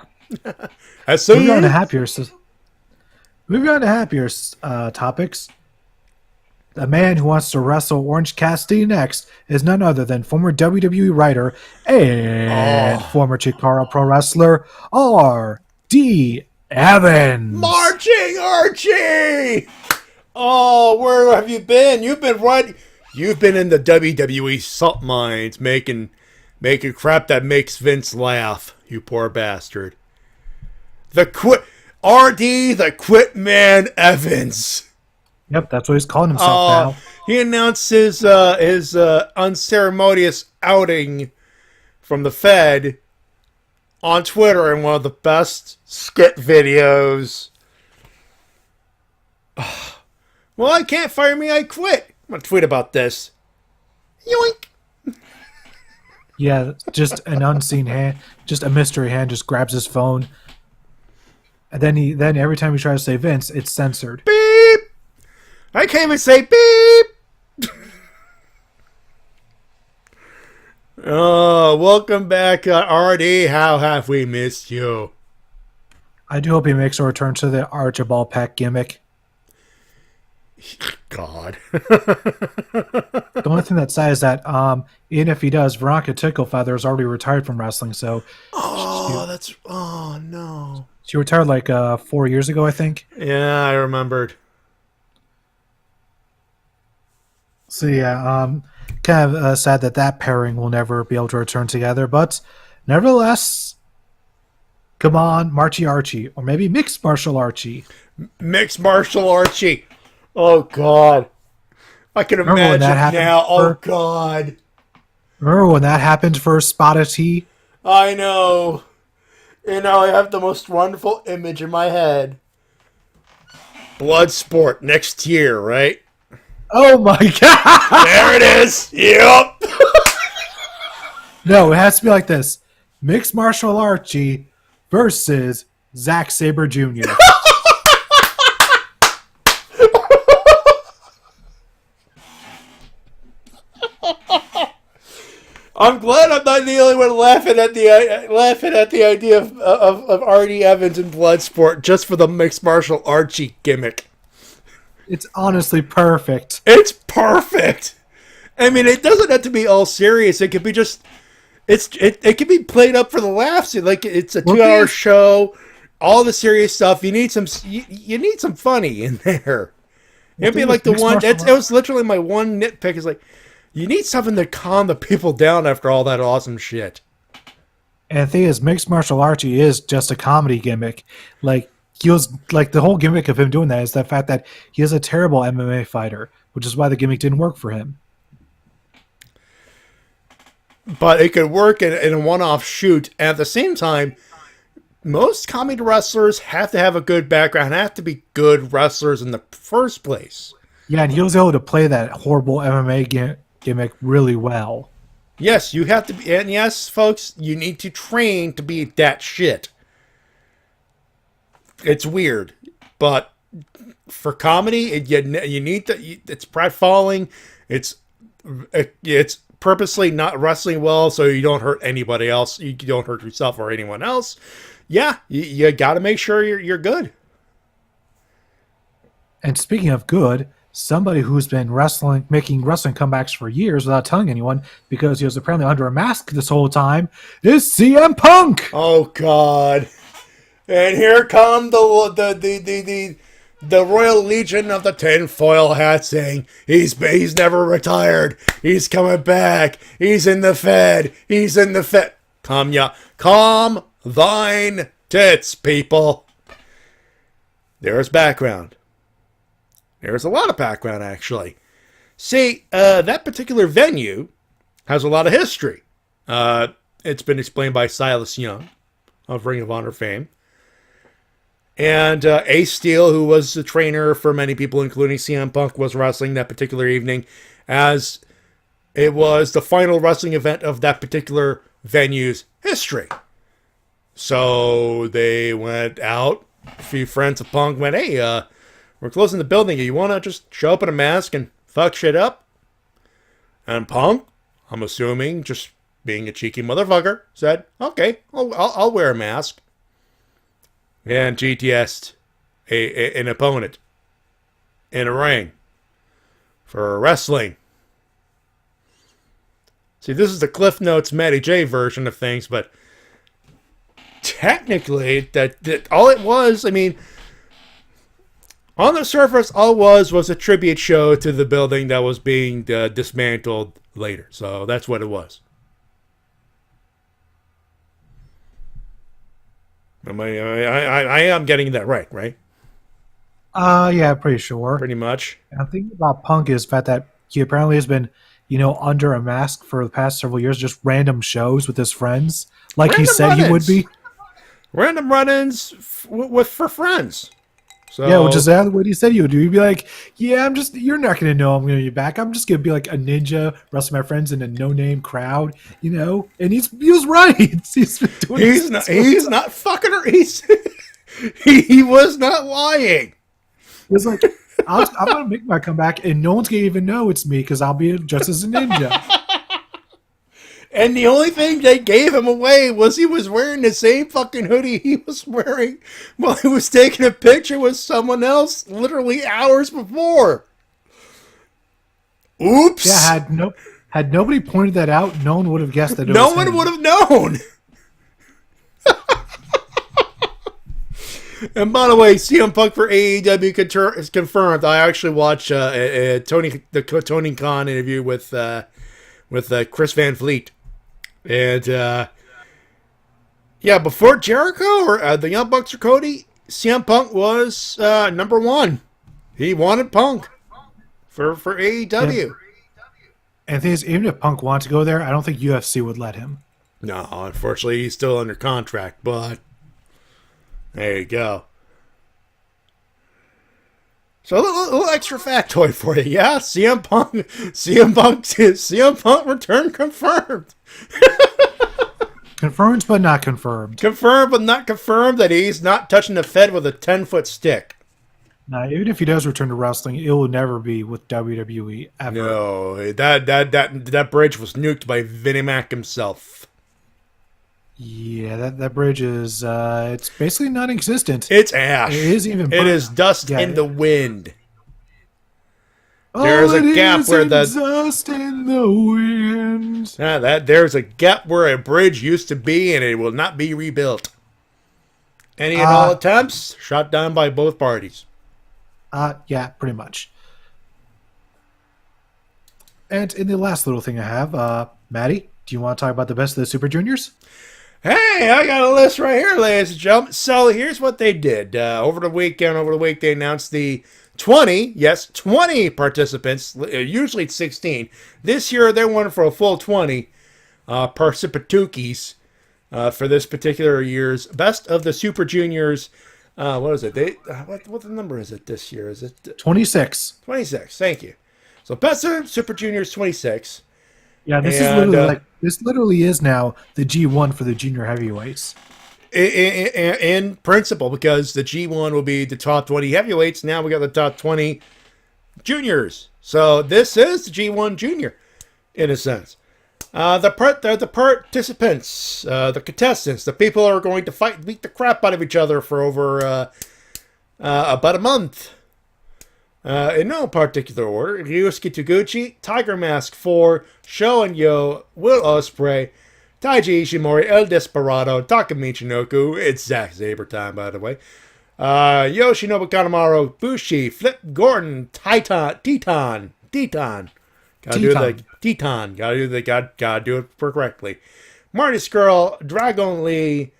Moving on to happier topics. The man who wants to wrestle Orange Cassidy next is none other than former WWE writer and former Chikara Pro Wrestler R.D. Evans. Marching Archie! Oh, where have you been? You've been in the WWE salt mines making crap that makes Vince laugh, you poor bastard. The Quit Man Evans. Yep, that's what he's calling himself now. He announced his unceremonious outing from the Fed on Twitter in one of the best skit videos. Well, I can't fire me, I quit. I'm going to tweet about this. Yoink. Yeah, just an unseen hand, just a mystery hand just grabs his phone. And then every time he tries to say Vince, it's censored. Beep! I can't even say beep! Oh, welcome back, RD. How have we missed you? I do hope he makes a return to the Archibald Peck gimmick. God. The only thing that's sad is that even if he does, Veronica Ticklefeather is already retired from wrestling, so... Oh, no. She retired like 4 years ago, I think. Yeah, I remembered. So yeah, kind of sad that pairing will never be able to return together, but nevertheless, come on, Marchy Archie, or maybe Mixed Martial Archie. Mixed Martial Archie. Oh, God. I can imagine now. Oh, God. Remember when that happened for Spotted T? I know. I have the most wonderful image in my head. Bloodsport next year, right? Oh, my God. There it is. Yep. No, it has to be like this. Mixed Martial Archie versus Zack Sabre Jr. I'm glad I'm not the only one laughing at the idea of R.D. Evans in Bloodsport just for the Mixed Martial Archie gimmick. It's honestly perfect. It's perfect. I mean, it doesn't have to be all serious. It could be just it could be played up for the laughs. Like it's a 2-hour show. All the serious stuff. You need some funny in there. It'd be like the one. It was literally my one nitpick. Is like. You need something to calm the people down after all that awesome shit. And the thing is, Mixed Martial Archie is just a comedy gimmick. Like, the whole gimmick of him doing that is the fact that he is a terrible MMA fighter, which is why the gimmick didn't work for him. But it could work in a one-off shoot. And at the same time, most comedy wrestlers have to have a good background, have to be good wrestlers in the first place. Yeah, and he was able to play that horrible MMA gimmick really well. Yes, you have to be, and yes, folks, you need to train to be that shit. It's weird, but for comedy, you need to. It's pratfalling. It's purposely not wrestling well, so you don't hurt anybody else. You don't hurt yourself or anyone else. Yeah, you got to make sure you're good. And speaking of good, somebody who's been making wrestling comebacks for years without telling anyone because he was apparently under a mask this whole time is CM Punk. Oh God! And here come the Royal Legion of the tinfoil hat saying he's never retired. He's coming back. He's in the Fed. He's in the Fed. Calm thine tits, people. There's background. There's a lot of background, actually. See, that particular venue has a lot of history. It's been explained by Silas Young of Ring of Honor fame. And Ace Steel, who was the trainer for many people, including CM Punk, was wrestling that particular evening, as it was the final wrestling event of that particular venue's history. So they went out. A few friends of Punk went, hey, we're closing the building. You want to just show up in a mask and fuck shit up? And Punk, I'm assuming, just being a cheeky motherfucker, said, okay, I'll wear a mask. And GTS'd an opponent in a ring for wrestling. See, this is the Cliff Notes Matty Jay version of things, but technically, that all it was, I mean, on the surface, all it was a tribute show to the building that was being dismantled later. So that's what it was. I am getting that right? Yeah, pretty sure. Pretty much. And the thing about Punk is the fact that he apparently has been, under a mask for the past several years, just random shows with his friends, like he said he would be. Random run-ins for friends. So, yeah, which is exactly what he said he would do. He'd be like, yeah, you're not going to know I'm going to be back. I'm just going to be like a ninja, wrestling my friends in a no-name crowd, And he was right. He's been doing he's not fucking her. He was not lying. He was like, I'm going to make my comeback, and no one's going to even know it's me because I'll be dressed as a ninja. And the only thing they gave him away was he was wearing the same fucking hoodie he was wearing while he was taking a picture with someone else literally hours before. Oops. Yeah, had nobody pointed that out, no one would have guessed that it no was one him. would have known. And by the way, CM Punk for AEW is confirmed. I actually watched Tony Khan interview with Chris Van Vliet. And, before Jericho or the Young Bucks or Cody, CM Punk was number one. He wanted Punk for AEW. And the thing is, even if Punk wanted to go there, I don't think UFC would let him. No, unfortunately, he's still under contract, but there you go. So a little extra factoid for you, yeah? CM Punk return confirmed. Confirmed but not confirmed. Confirmed but not confirmed that he's not touching the Fed with a 10-foot stick. Now, even if he does return to wrestling, it will never be with WWE ever. No, that bridge was nuked by Vinnie Mac himself. Yeah, that bridge is it's basically non-existent. It's ash. It is even. It is dust in the wind. There's a gap where the dust in the wind. There's a gap where a bridge used to be, and it will not be rebuilt. Any and all attempts shot down by both parties. Yeah, pretty much. And in the last little thing I have, Matty, do you want to talk about the best of the Super Juniors? Hey, I got a list right here, ladies and gentlemen. So here's what they did. Over the week, they announced the 20 participants. Usually it's 16. This year, they went for a full 20 participatookies for this particular year's Best of the Super Juniors. What is it? What the number is it this year? Is it 26? 26. Thank you. So Best of Super Juniors 26. Yeah, this is literally this literally is now the G1 for the junior heavyweights. in principle, because the G1 will be the top 20 heavyweights. Now we got the top 20 juniors. So this is the G1 junior, in a sense. The participants, the contestants, the people who are going to beat the crap out of each other for over about a month. In no particular order: Ryusuke Taguchi, Tiger Mask 4, Sho and Yo, Will Ospreay, Taiji Ishimori, El Desperado, Taka Michinoku. It's Zack Sabre time, by the way. Yoshinobu Kanemaru, Bushi, Flip Gordon, Teton. Gotta do it correctly. Marty Skrull, Dragon Lee,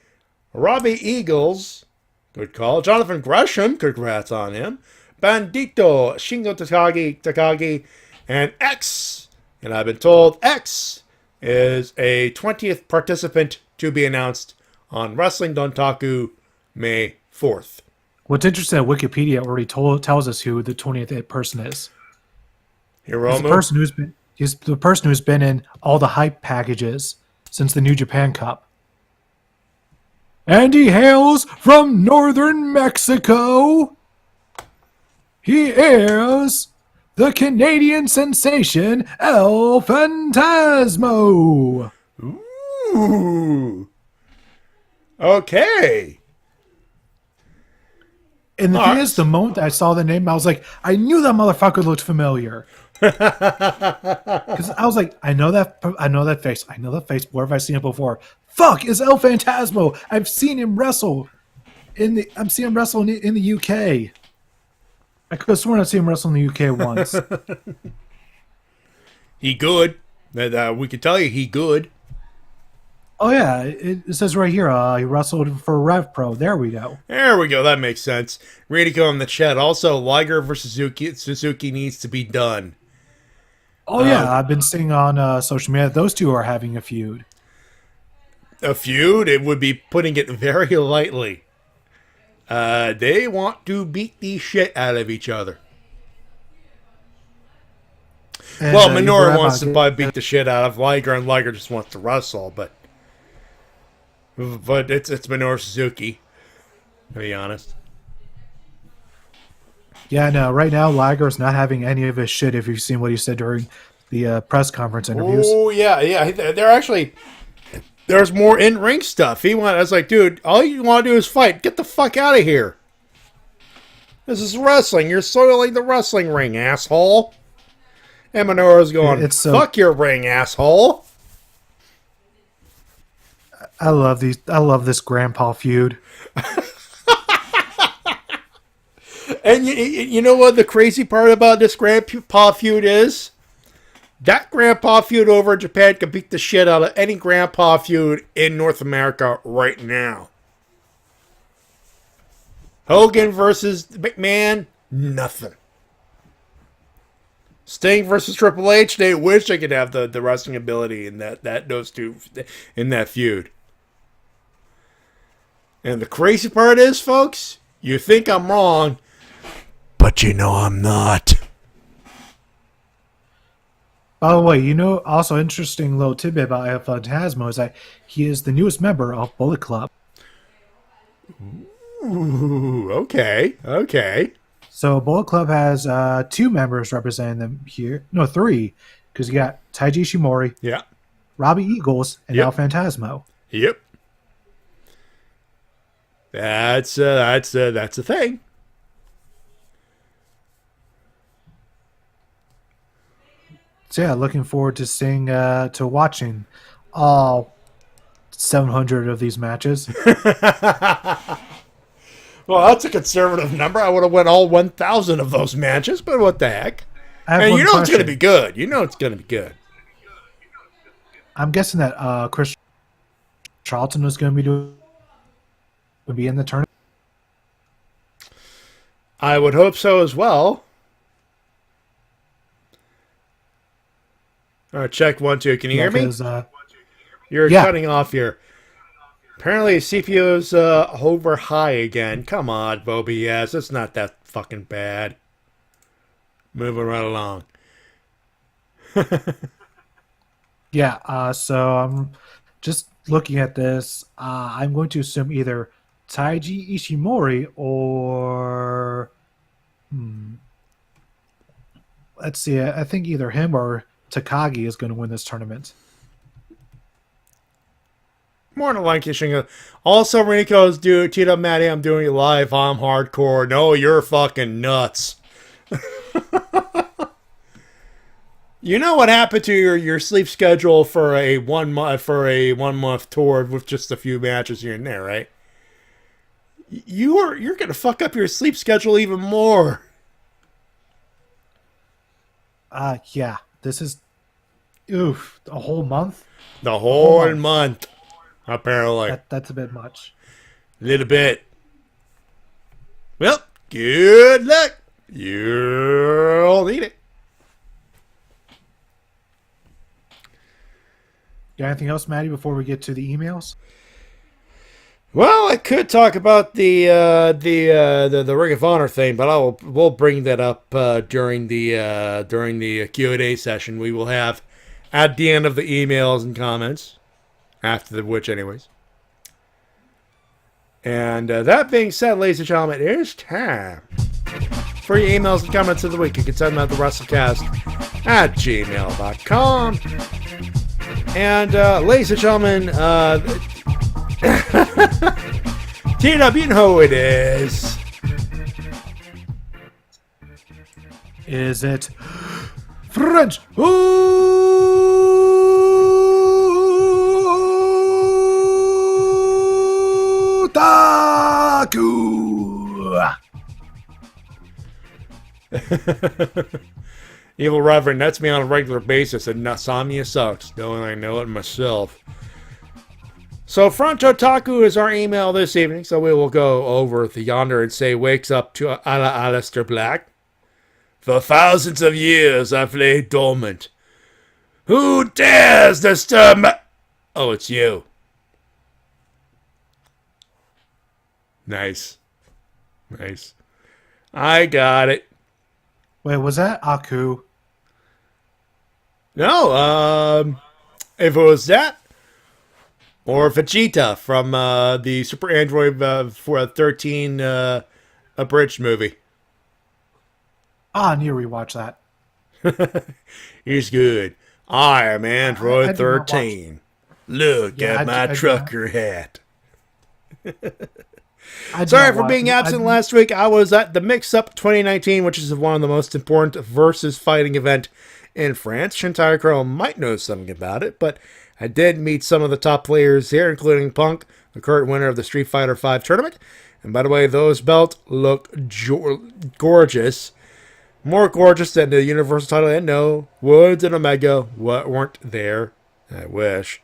Robbie Eagles, good call. Jonathan Gresham, congrats on him. Bandito, Shingo Takagi, and X. And I've been told X is a 20th participant to be announced on Wrestling Dontaku May 4th. What's interesting, Wikipedia already tells us who the 20th person is. Hiromu? He's the person who's been in all the hype packages since the New Japan Cup. And he hails from northern Mexico. He is the Canadian sensation El Phantasmo. Ooh. Okay. And the thing is, the moment I saw the name, I was like, I knew that motherfucker looked familiar. Because I was like, I know that face. Where have I seen it before? Fuck, it's El Phantasmo. I've seen him wrestle in the UK. I could have sworn I'd seen him wrestle in the UK once. He good. We can tell you he good. Oh yeah, it says right here, he wrestled for Rev Pro. There we go. That makes sense. Radico in the chat. Also, Liger versus Suzuki needs to be done. Oh yeah, I've been seeing on social media those two are having a feud. A feud? It would be putting it very lightly. They want to beat the shit out of each other. And, Minoru wants to beat the shit out of Liger, and Liger just wants to wrestle, but it's Minoru Suzuki, to be honest. Yeah, no, right now Liger's not having any of his shit, if you've seen what he said during the press conference interviews. Oh, yeah. They're actually... There's more in-ring stuff. I was like, dude, all you want to do is fight. Get the fuck out of here. This is wrestling. You're soiling the wrestling ring, asshole. And Minoru's going, fuck your ring, asshole. I love this grandpa feud. And you know what the crazy part about this grandpa feud is? That grandpa feud over in Japan could beat the shit out of any grandpa feud in North America right now. Hogan versus McMahon, nothing. Sting versus Triple H, they wish they could have the wrestling ability in those two in that feud. And the crazy part is, folks, you think I'm wrong, but you know I'm not. By the way, also interesting little tidbit about El Phantasmo is that he is the newest member of Bullet Club. Ooh, okay. So Bullet Club has 2 members representing them here. No, 3, because you got Taiji Ishimori, yeah, Robbie Eagles, and El Phantasmo. Yep. That's a thing. So yeah, looking forward to watching all 700 of these matches. Well, that's a conservative number. I would have went all 1,000 of those matches, but what the heck? And it's going to be good. It's going to be good. I'm guessing that Chris Charlton was going to be in the tournament. I would hope so as well. All right, check 1, 2. Can you hear me? You're cutting off here. Apparently, CPU's over high again. Come on, Bobby. Yes, it's not that fucking bad. Moving right along. Yeah. So I'm just looking at this, I'm going to assume either Taiji Ishimori or let's see. I think either him or Takagi is going to win this tournament. More than likely, Shingo. Also, Riniko's do TW Matty, I'm doing it live. I'm hardcore. No, you're fucking nuts. You know what happened to your sleep schedule for a 1 month tour with just a few matches here and there, right? You're gonna fuck up your sleep schedule even more. Yeah. This is a whole month. The whole month, apparently. That's a bit much. A little bit. Well, good luck. You'll need it. Got anything else, Maddie, before we get to the emails? Well, I could talk about the Ring of Honor thing, but we'll bring that up during the Q&A session we will have at the end of the emails and comments, after which, anyways. And that being said, ladies and gentlemen, it is time for your emails and comments of the week. You can send them at the Wrestle-Cast at gmail.com. And ladies and gentlemen, TW, you know who it is. Is it French Otaku? Evil Reverend, that's me on a regular basis, and Nasamiya sucks, knowing I know it myself. So, Front Otaku is our email this evening, so we will go over the yonder and say, wakes up to a la Aleister Black. For thousands of years I've laid dormant. Who dares disturb my... Oh, it's you. Nice. Nice. I got it. Wait, was that Aku? No, if it was that, or Vegeta from the Super Android 13 abridged movie. I need to rewatch that. He's good. I am Android 13. Look at my trucker hat. Sorry for being absent last week. I was at the Mix-Up 2019, which is one of the most important versus fighting event in France. Shintai Crow might know something about it, but I did meet some of the top players here, including Punk, the current winner of the Street Fighter V tournament. And by the way, those belts look gorgeous. More gorgeous than the Universal title. And no, Woods and Omega weren't there. I wish.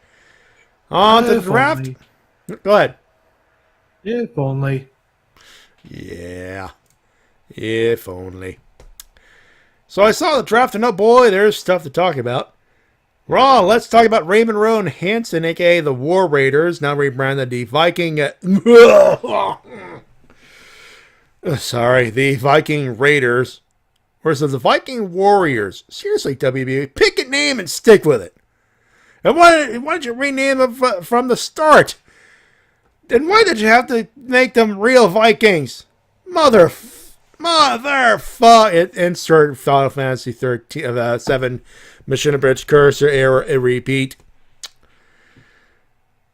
On to the draft. Go ahead. If only. Yeah. If only. So I saw the draft, and oh boy, there's stuff to talk about. Raw, let's talk about Raymond Rowan Hansen, a.k.a. the War Raiders, now rebranded the Viking... Sorry, the Viking Raiders. Or is it the Viking Warriors? Seriously, WB, pick a name and stick with it. And why did you rename them from the start? And why did you have to make them real Vikings? Motherfuck. Insert Final Fantasy 7 Mission Abridged Cursor error repeat.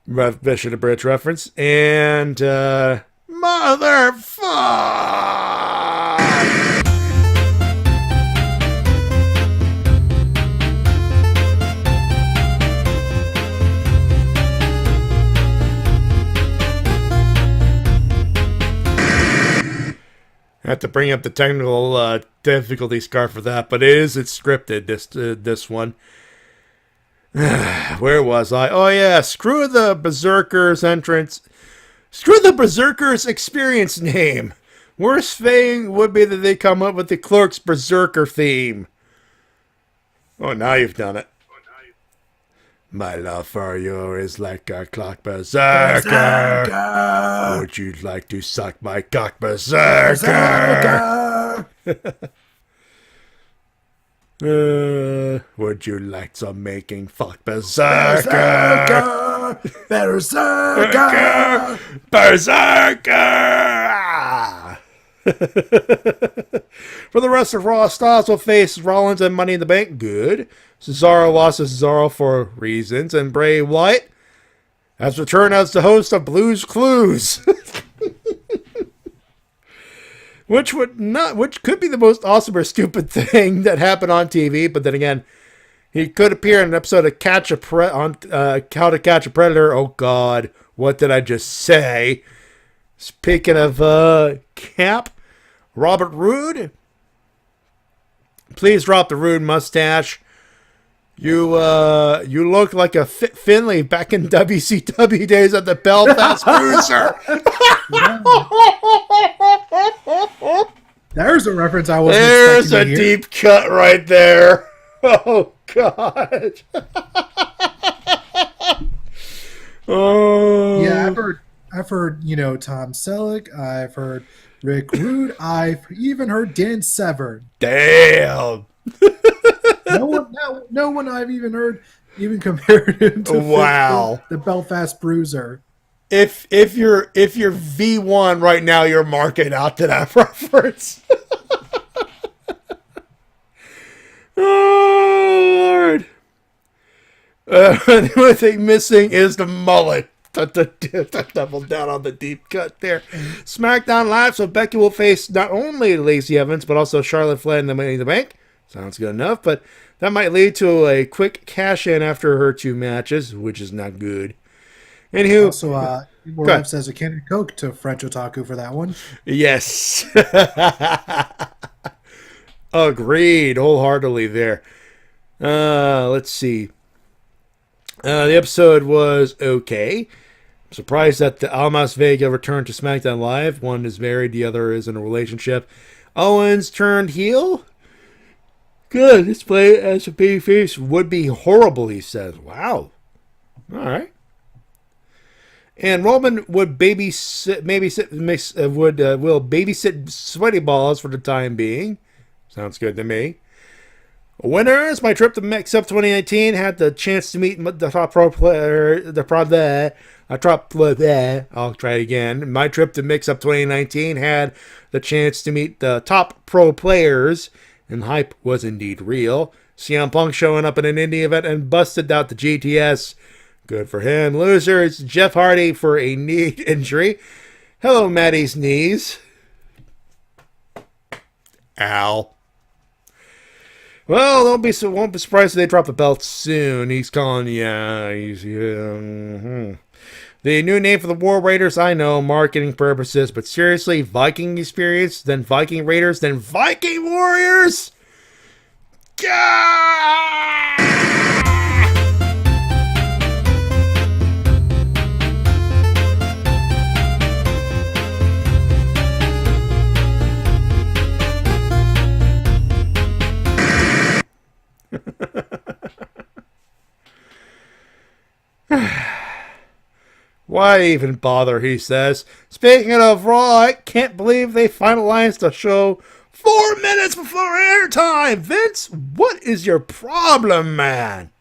Mission Abridged reference. And, motherfuck. I have to bring up the technical difficulty scar for that, but it's scripted, this one. Where was I? Oh yeah, screw the Berserker's entrance. Screw the Berserker's experience name. Worst thing would be that they come up with the Clerk's Berserker theme. Oh, now you've done it. My love for you is like a clock berserker. Would you like to suck my cock berserker? Would you like some making fuck berserker? Berserker! Berserker! Berserker! For the rest of Raw, Styles will face Rollins and Money in the Bank. Good. Cesaro lost to Cesaro for reasons, and Bray Wyatt has returned as the host of Blue's Clues. Which could be the most awesome or stupid thing that happened on TV, but then again, he could appear in an episode of How to Catch a Predator. Oh God, what did I just say? Speaking of Cap, Robert Roode, please drop the Roode mustache. You look like a Finley back in WCW days at the Belfast Bruiser. There's a reference I wasn't There's expecting to a hear. deep cut right there. Oh God. Oh. Yeah, I've heard, Tom Selleck. I've heard Rick Rude. I've even heard Dan Severn. Damn. No one I've even heard even compared him to Wow. the Belfast Bruiser. If you're V1 right now, you're marking out to that reference. Oh Lord. The only thing missing is the mullet. Double down on the deep cut there. SmackDown Live, so Becky will face not only Lacey Evans, but also Charlotte Flair in the Money in the Bank. Sounds good enough, but that might lead to a quick cash-in after her 2 matches, which is not good. Anywho, Also, Live says a can of Coke to French Otaku for that one. Yes. Agreed wholeheartedly there. Let's see. The episode was okay. I'm surprised that the Almas Vega returned to SmackDown Live. One is married, the other is in a relationship. Owens turned heel. Good. This play as a babyface would be horrible, he says. Wow. All right. And Roman would will babysit Sweaty Balls for the time being. Sounds good to me. Winners, my trip to Mix Up 2019 had the chance to meet the top pro player. I'll try it again. My trip to Mix Up 2019 had the chance to meet the top pro players, and the hype was indeed real. CM Punk showing up at an indie event and busted out the GTS. Good for him. Losers, Jeff Hardy for a knee injury. Hello, Matty's knees. Ow. Well, won't be surprised if they drop the belt soon. He's calling, The new name for the War Raiders, I know, marketing purposes, but seriously, Viking experience, then Viking Raiders, then Viking Warriors? Gah! Why even bother, he says. Speaking of Raw, I can't believe they finalized the show 4 minutes before airtime. Vince, what is your problem, man?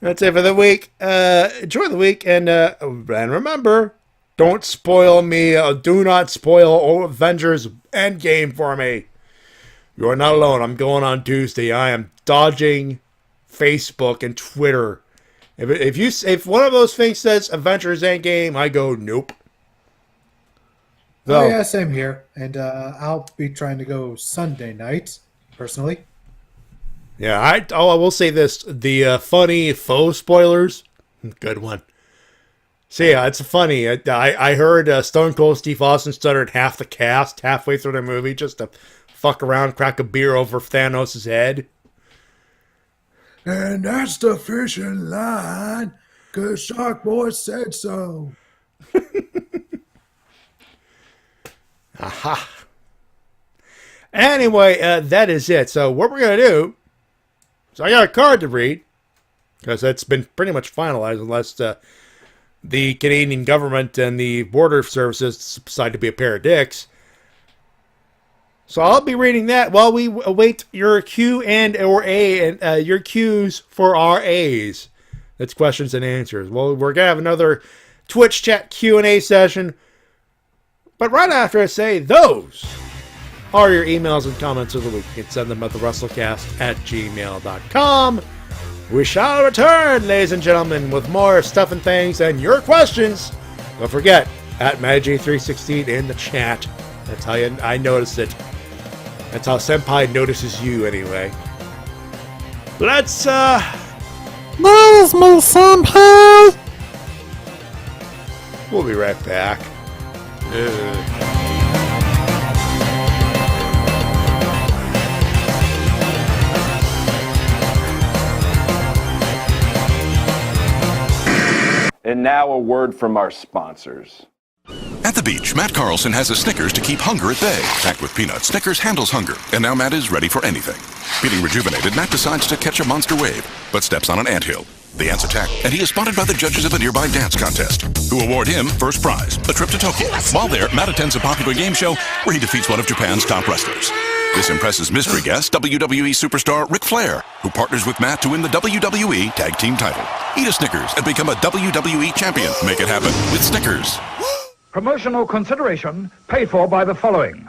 That's it for the week. Enjoy the week, and remember, don't spoil me. Do not spoil Avengers Endgame for me. You are not alone. I'm going on Tuesday. I am dodging Facebook and Twitter. If one of those things says Avengers Endgame, I go nope. So, Oh yeah, same here. And I'll be trying to go Sunday night, personally. yeah, I will say this: the funny faux spoilers, good one. So yeah, it's funny. I heard Stone Cold Steve Austin stuttered half the cast halfway through the movie just to fuck around, crack a beer over Thanos' head. And that's the fishing line, 'cause Shark Boy said so. Aha. Anyway, that is it. So what we're going to do, so I got a card to read, because that's been pretty much finalized, unless the Canadian government and the border services decide to be a pair of dicks. So I'll be reading that while we await your Q and or A and your Qs for our A's. It's questions and answers. Well, we're going to have another Twitch chat Q&A session. But right after I say those are your emails and comments of the week. You can send them at the Wrestle-Cast@gmail.com. We shall return, ladies and gentlemen, with more stuff and things and your questions. Don't forget, at MattyJ316 in the chat. That's how I noticed it. That's how Senpai notices you, anyway. Let's, Where's my senpai? we'll be right back. And now a word from our sponsors. At the beach, Matt Carlson has a Snickers to keep hunger at bay. Packed with peanuts, Snickers handles hunger, and now Matt is ready for anything. Feeling rejuvenated, Matt decides to catch a monster wave, but steps on an anthill. The ants attack, and he is spotted by the judges of a nearby dance contest, who award him first prize, a trip to Tokyo. While there, Matt attends a popular game show where he defeats one of Japan's top wrestlers. This impresses mystery guest, WWE superstar Ric Flair, who partners with Matt to win the WWE Tag Team title. Eat a Snickers and become a WWE champion. Make it happen with Snickers. Promotional consideration paid for by the following.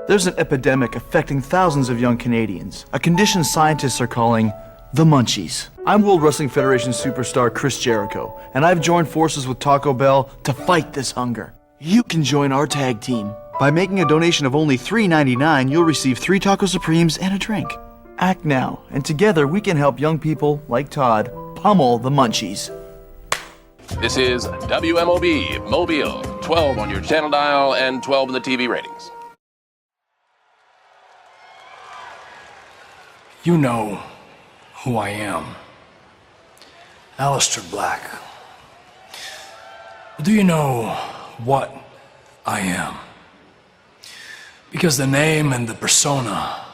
There's an epidemic affecting thousands of young Canadians, a condition scientists are calling the munchies. I'm World Wrestling Federation superstar Chris Jericho, and I've joined forces with Taco Bell to fight this hunger. You can join our tag team. By making a donation of only $3.99, you'll receive 3 Taco Supremes and a drink. Act now, and together we can help young people like Todd pummel the munchies. This is WMOB Mobile, 12 on your channel dial and 12 in the TV ratings. You know who I am. Aleister Black. But do you know what I am? Because the name and the persona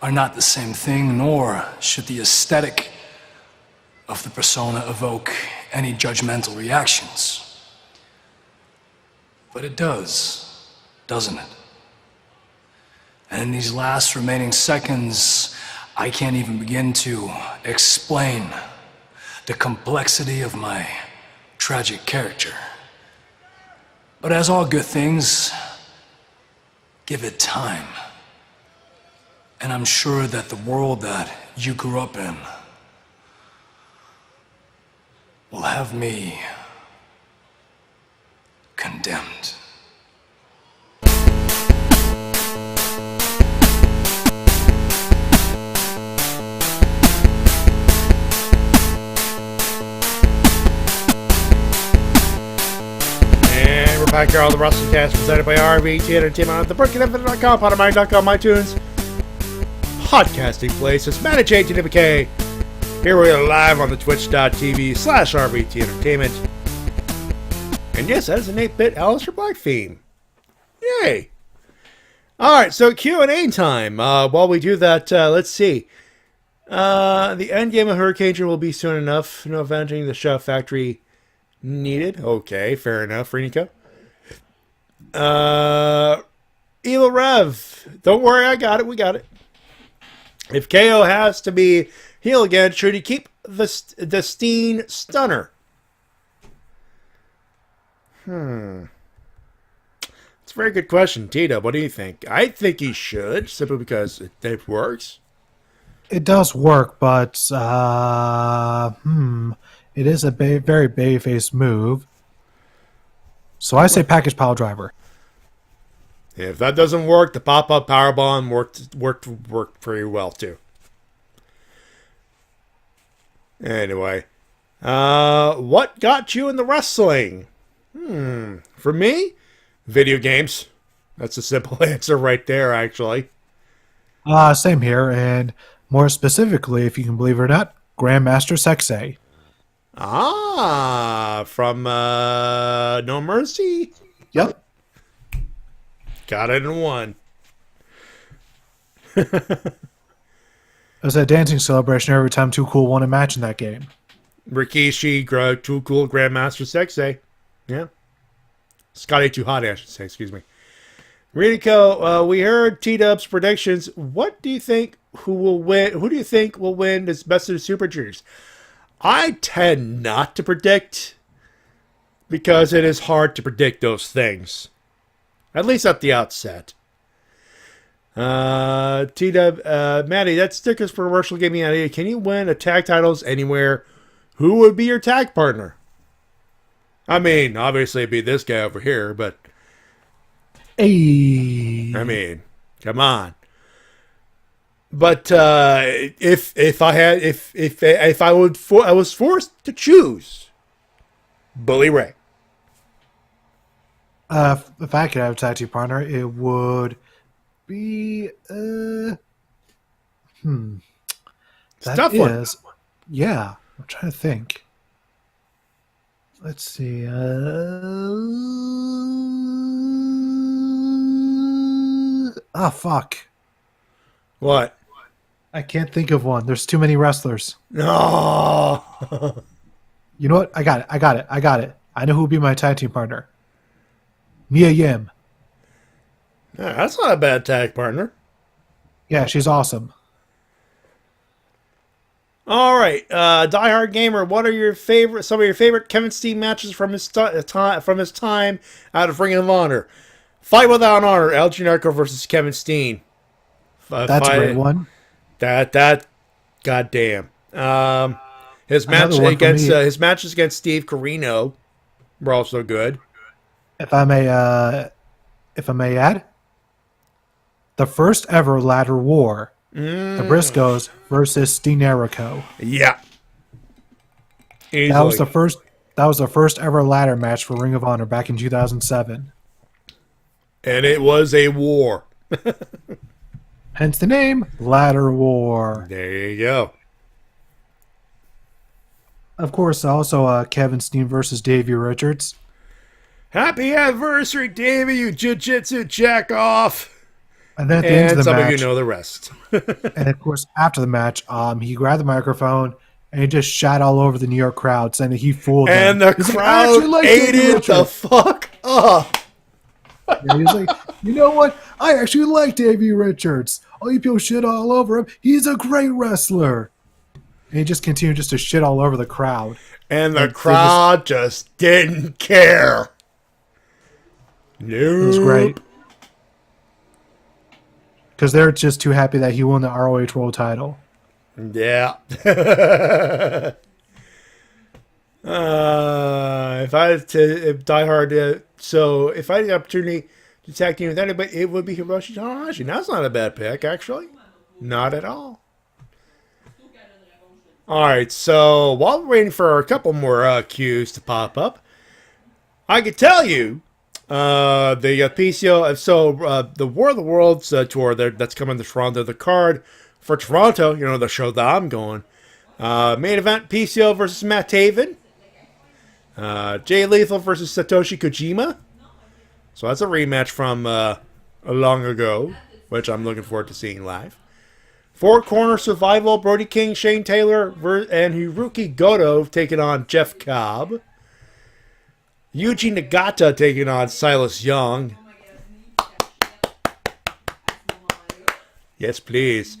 are not the same thing, nor should the aesthetic of the persona evoke any judgmental reactions. But it does, doesn't it? And in these last remaining seconds, I can't even begin to explain the complexity of my tragic character. But as all good things, give it time. And I'm sure that the world that you grew up in will have me condemned. And we're back here on the Wrestle-Cast, presented by RVT Entertainment on the BrokenInfinite.com, Podomatic.com, iTunes, podcasting place. It's Matty Jay and TWK. Here we are live on the twitch.tv/RVT Entertainment. And yes, that is an 8-bit Aleister Black theme. Yay! Alright, so Q&A time. While we do that, let's see. The end game of Hurricane will be soon enough. No venting the Shout Factory needed. Okay, fair enough, Renico. Evil Rev. Don't worry, I got it. We got it. If KO has to be heel again, should he keep the Steen Stunner? It's a very good question, Tito. What do you think? I think he should, simply because it works. It does work, but it is a very babyface move. So I say package pile driver. If that doesn't work, the pop-up powerbomb worked pretty well too. Anyway, what got you into wrestling? For me, video games. That's a simple answer right there, actually. Same here, and more specifically, if you can believe it or not, Grandmaster Sexay. From No Mercy? Yep. Got it in one. It was a dancing celebration every time Too Cool won a match in that game. Rikishi, Too Cool, Grandmaster Sexay. Yeah. Scotty Too Hot, I should say, excuse me. Renico, we heard T-Dub's predictions. What do you think who will win? Who do you think will win this Best of the Super Juniors? I tend not to predict because it is hard to predict those things. At least at the outset. TW, Matty, that stickers for commercial gave me an idea. Can you win a tag titles anywhere? Who would be your tag partner? I mean, obviously it'd be this guy over here, but Hey. I mean, come on. But if I was forced to choose Bully Ray. If I could have a tag team partner, it would be It's that tough one. is, yeah. I'm trying to think. Let's see. Fuck. What? I can't think of one. There's too many wrestlers. No. You know what? I got it. I know who would be my tag team partner. Mia Yim. Yeah, that's not a bad tag partner. Yeah, she's awesome. All right, Die Hard Gamer. What are some of your favorite Kevin Steen matches from his time out of Ring of Honor? Fight Without Honor, El Generico versus Kevin Steen. That's a great one. That, goddamn. His matches against Steve Corino were also good. If I may add, the first ever ladder war, the Briscoes versus Dean Jericho. Yeah, that was the first ever ladder match for Ring of Honor back in 2007, and it was a war. Hence the name Ladder War. There you go. Of course, also Kevin Steen versus Davey Richards. Happy anniversary, Davey, you jiu-jitsu jack off. And then at the end of the some match, of you know the rest. and of course, after the match, he grabbed the microphone and he just shot all over the New York crowd, saying that he fooled them. And the crowd ate it the fuck up. Yeah, he's like, you know what? I actually like Davey Richards. All you people shit all over him. He's a great wrestler. And he just continued to shit all over the crowd. And the crowd just didn't care. Nope. It was great. Because they're just too happy that he won the ROH World title. Yeah. If Die Hard, so if I had the opportunity to tag team with anybody, it would be Hiroshi Tanahashi. That's not a bad pick, actually. Not at all. All right, so while we're waiting for a couple more cues to pop up, I could tell you the PCO. So the War of the Worlds tour that's coming to Toronto. The card for Toronto, the show that I'm going. Main event: PCO versus Matt Taven. Jay Lethal versus Satoshi Kojima. So that's a rematch from long ago, which I'm looking forward to seeing live. Four Corner Survival: Brody King, Shane Taylor, and Hiroki Goto taking on Jeff Cobb. Yuji Nagata taking on Silas Young. Yes, please.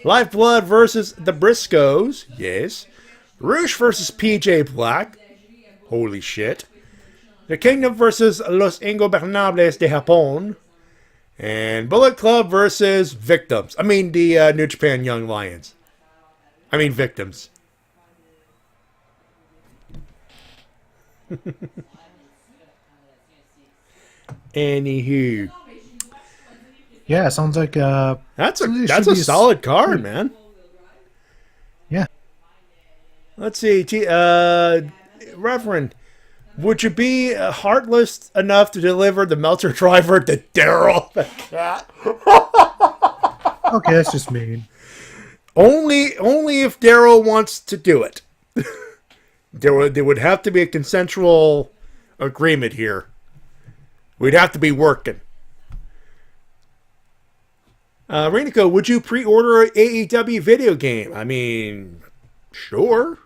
Lifeblood versus the Briscoes. Yes. Roosh versus PJ Black. Holy shit. The Kingdom versus Los Ingobernables de Japón. And Bullet Club versus Victims. I mean, the New Japan Young Lions. I mean, Victims. Anywho. Yeah, sounds like that's a solid card, man. Yeah. Let's see, Reverend, would you be heartless enough to deliver the Meltzer driver to Daryl the cat? Okay, that's just mean. Only if Daryl wants to do it. There would have to be a consensual agreement here. We'd have to be working. Renico, would you pre-order an AEW video game? I mean, sure.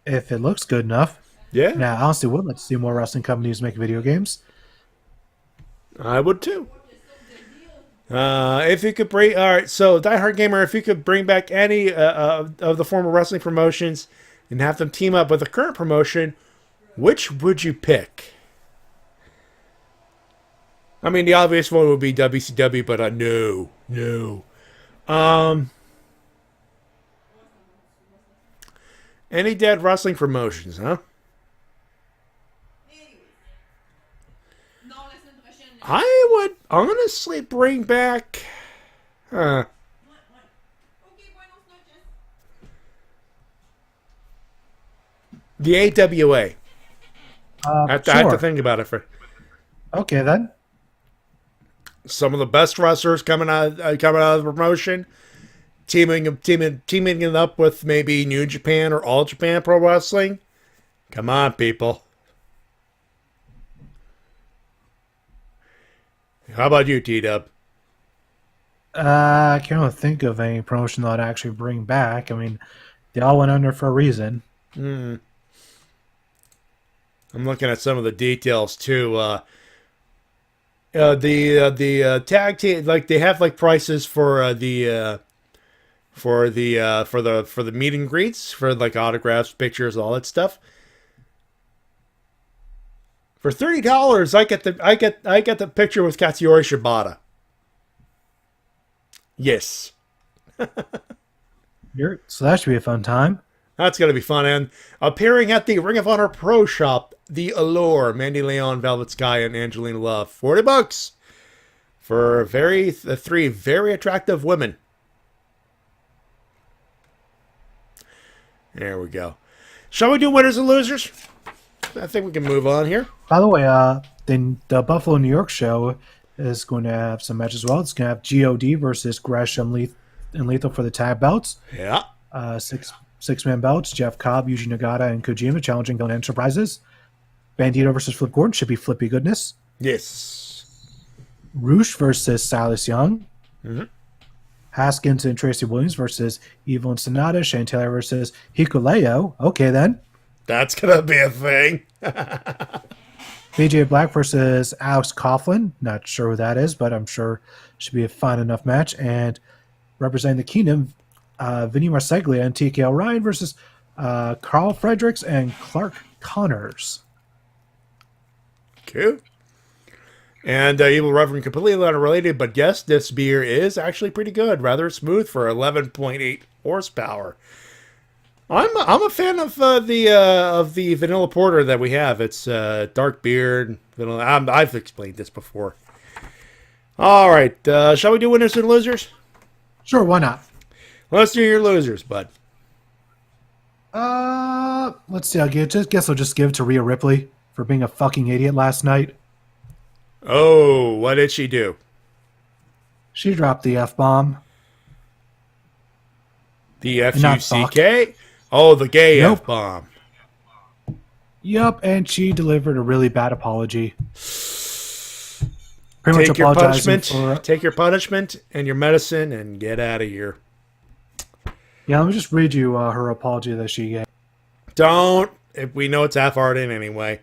If it looks good enough. Yeah. Now, I honestly would like to see more wrestling companies make video games. I would too. If you could bring, all right, so Die Hard Gamer, if you could bring back any of the former wrestling promotions and have them team up with the current promotion, which would you pick? I mean, the obvious one would be WCW, but no. Any dead wrestling promotions, huh? I would honestly bring back... The AWA. I have to think about it for... Okay, then. Some of the best wrestlers coming out of the promotion, teaming it up with maybe New Japan or All Japan Pro Wrestling. Come on, people. How about you, T-Dub? I can't think of any promotion that I'd actually bring back. I mean, they all went under for a reason. I'm looking at some of the details too. The tag team, like they have like prices for the meet and greets, for like autographs, pictures, all that stuff. For $30, I get the picture with Katsuyori Shibata. Yes. So that should be a fun time. That's going to be fun. And appearing at the Ring of Honor Pro Shop, The Allure, Mandy Leon, Velvet Sky, and Angelina Love. $40 for three very attractive women. There we go. Shall we do winners and losers? I think we can move on here. By the way, the Buffalo, New York show is going to have some matches as well. It's going to have GOD versus Gresham and Lethal for the tag belts. Yeah. Six-man belts. Jeff Cobb, Yuji Nagata, and Kojima challenging Gun Enterprises. Bandito versus Flip Gordon should be Flippy Goodness. Yes. Roosh versus Silas Young. Mm-hmm. Haskins and Tracy Williams versus Evil and Sonata. Shane Taylor versus Hikuleo. Okay, then. That's going to be a thing. BJ Black versus Alex Coughlin. Not sure who that is, but I'm sure should be a fine enough match. And representing the Kingdom, Vinny Marseglia and TKO Ryan versus Carl Fredericks and Clark Connors. Cool. And Evil Reverend, completely unrelated, but yes, this beer is actually pretty good. Rather smooth for 11.8 horsepower. I'm a fan of the vanilla porter that we have. It's dark beer. Vanilla. I've explained this before. All right, shall we do winners and losers? Sure, why not? Let's do your losers, bud. Let's see. I'll just give it to Rhea Ripley for being a fucking idiot last night. Oh, what did she do? She dropped the F-bomb. The F-U-C-K? Oh, the gay Nope. F-bomb. Yup, and she delivered a really bad apology. Pretty Take much your apologizing punishment. Take your punishment and your medicine and get out of here. Yeah, let me just read you her apology that she gave. Don't. If we know it's half-hearted anyway.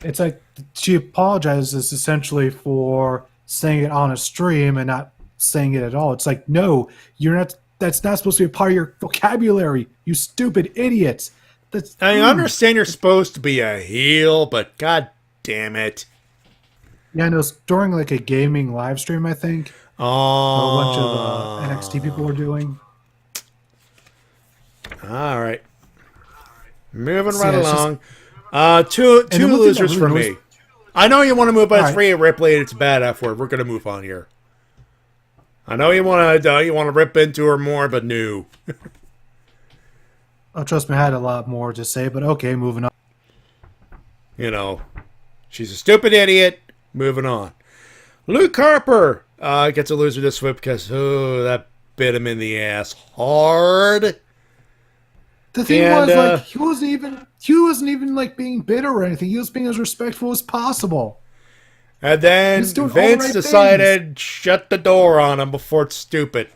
It's like she apologizes essentially for saying it on a stream and not saying it at all. It's like, no, you're not. That's not supposed to be a part of your vocabulary. You stupid idiots. I understand you're supposed to be a heel, but god damn it. Yeah, and it was during like a gaming live stream, I think. Oh. A bunch of NXT people were doing. All right. Moving So, right yeah, it's along. Two the one thing losers that for really me. I know you want to move, but it's All right. Rhea Ripley and it's a bad F word. We're going to move on here. I know you want to rip into her more, but no. Oh, trust me, I had a lot more to say, but okay, moving on. You know, she's a stupid idiot. Moving on. Luke Harper gets a loser this week because that bit him in the ass hard. The thing was, like, he wasn't even like being bitter or anything. He was being as respectful as possible. And then He's doing all Vince the right decided shut the door on him before it's stupid.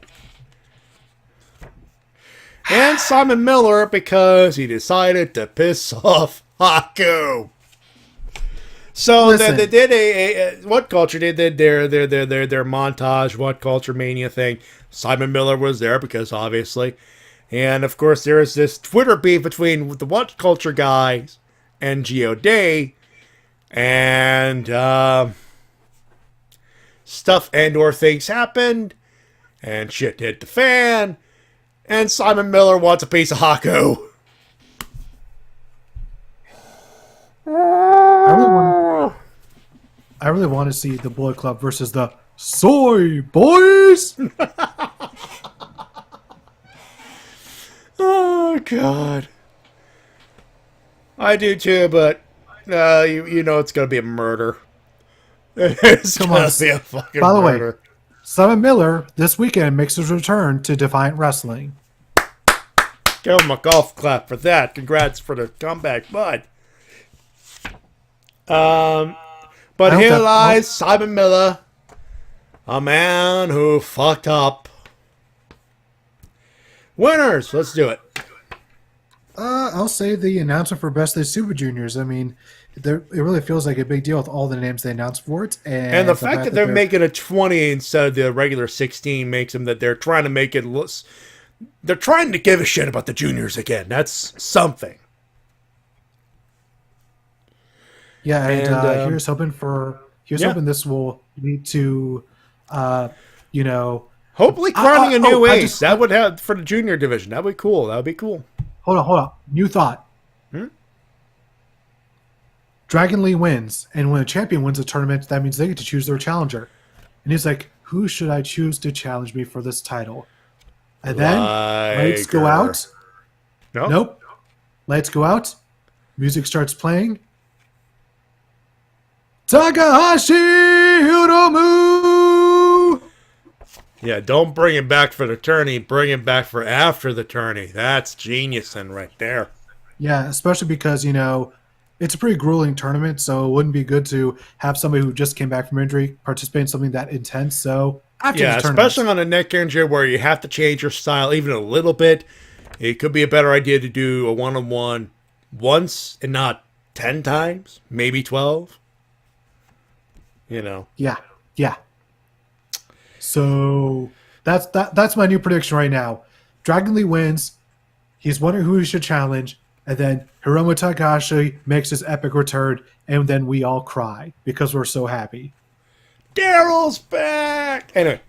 And Simon Miller because he decided to piss off Haku. So Listen. they did a What Culture did their montage What Culture Mania thing. Simon Miller was there because obviously, and of course there is this Twitter beef between the What Culture guys and GOD, and stuff and/or things happened, and shit hit the fan, and Simon Miller wants a piece of Haku. I really want to see the Bullet Club versus the Soy Boys. Oh God, I do too, but you know it's gonna be a murder. It's Come gonna on. be a fucking By the way, murder. Simon Miller this weekend makes his return to Defiant Wrestling. Give him a golf clap for that. Congrats for the comeback, bud. But here lies Simon Miller, a man who fucked up. Winners, let's do it. I'll say the announcement for Best of the Super Juniors. I mean, it really feels like a big deal with all the names they announced for it, And the fact that they're making a 20 instead of the regular 16 makes them that they're trying to make it look. They're trying to give a shit about the juniors again. That's something. Yeah, and here's hoping this will lead to, hopefully crowning a new ace. That would have for the junior division. That would be cool. That would be cool. Hold on. New thought. Dragon Lee wins, and when a champion wins a tournament, that means they get to choose their challenger. And he's like, who should I choose to challenge me for this title? And then lights go out. Nope. Lights go out. Music starts playing. Takahashi Hiromu! Yeah, don't bring him back for the tourney. Bring him back for after the tourney. That's geniusing right there. Yeah, especially because, it's a pretty grueling tournament, so it wouldn't be good to have somebody who just came back from injury participate in something that intense. So after the tournament. Especially on a neck injury where you have to change your style even a little bit, it could be a better idea to do a one-on-one once and not 10 times, maybe 12. Yeah. So that's my new prediction right now. Dragon Lee wins. He's wondering who he should challenge, and then Hiromu Takahashi makes his epic return, and then we all cry because we're so happy. Daryl's back! Anyway.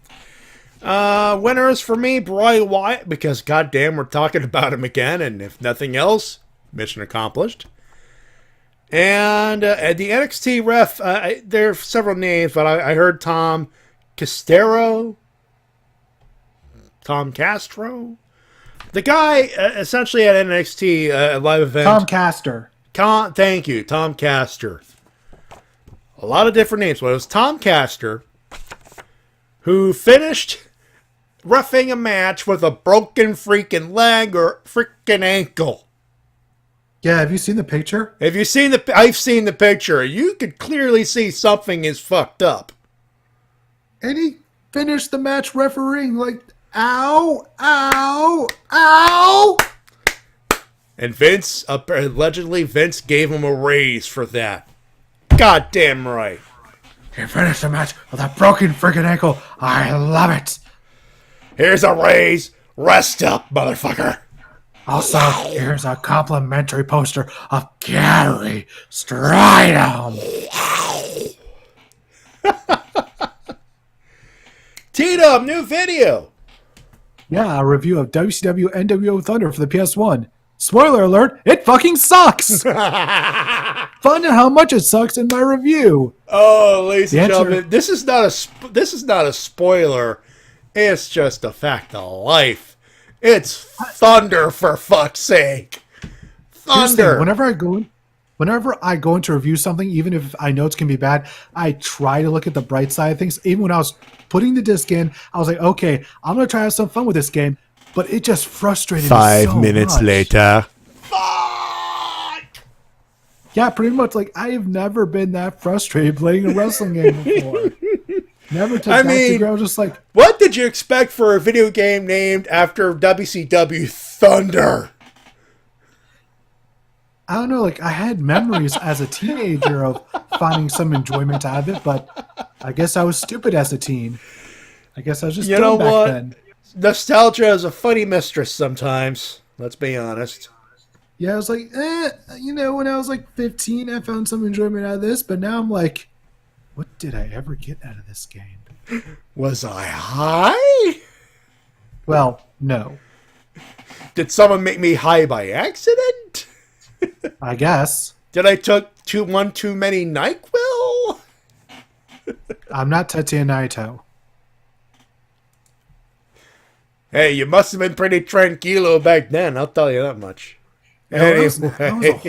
Winners for me, Bray Wyatt, because goddamn we're talking about him again, and if nothing else, mission accomplished. And at the NXT ref, there are several names, but I heard Tom Castro. The guy essentially at NXT live event. Tom Caster. Thank you, Tom Caster. A lot of different names, but it was Tom Caster who finished reffing a match with a broken freaking leg or freaking ankle. Yeah, have you seen the picture? I've seen the picture. You could clearly see something is fucked up. And he finished the match refereeing like, ow, ow, ow. And allegedly Vince gave him a raise for that. Goddamn right. He finished the match with a broken freaking ankle. I love it. Here's a raise. Rest up, motherfucker. Also, here's a complimentary poster of Gary Stridham. T-Dub, new video. Yeah, a review of WCW NWO Thunder for the PS1. Spoiler alert, it fucking sucks. Find out how much it sucks in my review. Oh, ladies and gentlemen, this is not a spoiler. It's just a fact of life. It's Thunder, for fuck's sake. Thunder. Whenever I go into review something, even if I know it's going to be bad, I try to look at the bright side of things. Even when I was putting the disc in, I was like, okay, I'm going to try to have some fun with this game. But it just frustrated me so much. 5 minutes later. Yeah, pretty much. Like, I have never been that frustrated playing a wrestling game before. Never took that to I was just like, what did you expect for a video game named after WCW Thunder? I don't know, like I had memories as a teenager of finding some enjoyment out of it, but I guess I was stupid as a teen. I guess I was just dumb back then. Nostalgia is a funny mistress sometimes. Let's be honest. Yeah, I was like, when I was like 15, I found some enjoyment out of this, but now I'm like, what did I ever get out of this game? Was I high? Well, no. Did someone make me high by accident? I guess. Did I took too many NyQuil? I'm not Tetsuya Naito. Hey, you must have been pretty tranquilo back then, I'll tell you that much. No, I was a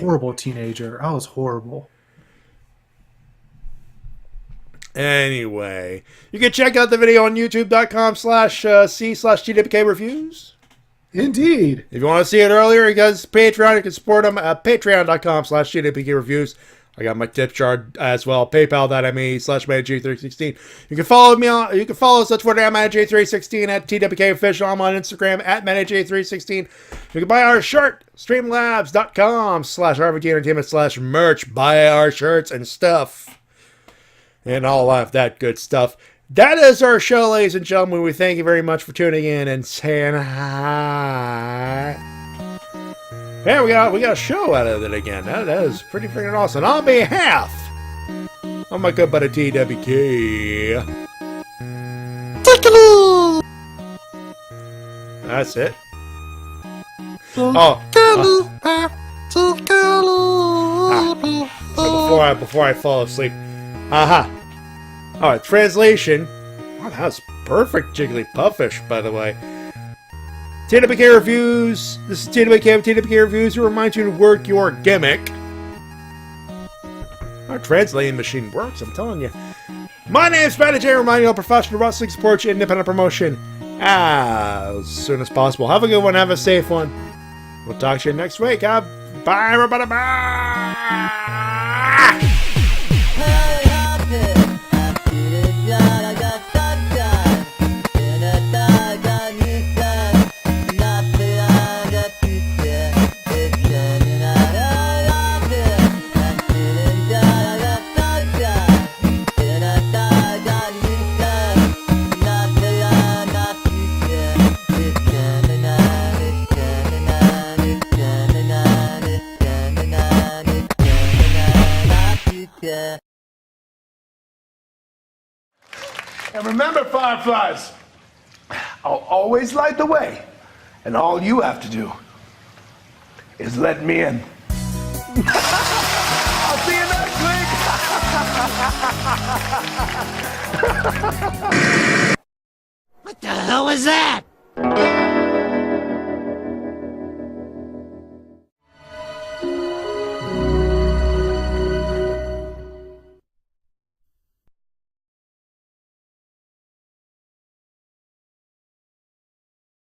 horrible teenager. I was horrible. Anyway, you can check out the video on youtube.com/c/TWK reviews. Indeed. If you want to see it earlier, you guys Patreon. You can support them at patreon.com/TWK reviews. I got my tip jar as well. PayPal.me/MattyJ316. You can follow me on. You can follow us on Twitter at MattyJ316, at TWK Official. I'm on Instagram at MattyJ316. You can buy our shirt. Streamlabs.com/RVT Entertainment/merch. Buy our shirts and stuff. And all of that good stuff. That is our show, ladies and gentlemen. We thank you very much for tuning in and saying hi. Yeah, we got a show out of it again. That is pretty freaking awesome. On behalf of my good buddy TWK. That's it. So before I fall asleep. Aha. Alright, translation. Wow, that was perfect Jigglypuffish, by the way. TWK Reviews. This is TWK of TWK Reviews, who remind you to work your gimmick. Our translating machine works, I'm telling you. My name's Matty Jay, reminding you all professional wrestling support your independent promotion as soon as possible. Have a good one, have a safe one. We'll talk to you next week. Bye, everybody. Bye. And remember, Fireflies, I'll always light the way. And all you have to do is let me in. I'll see you next week. What the hell was that?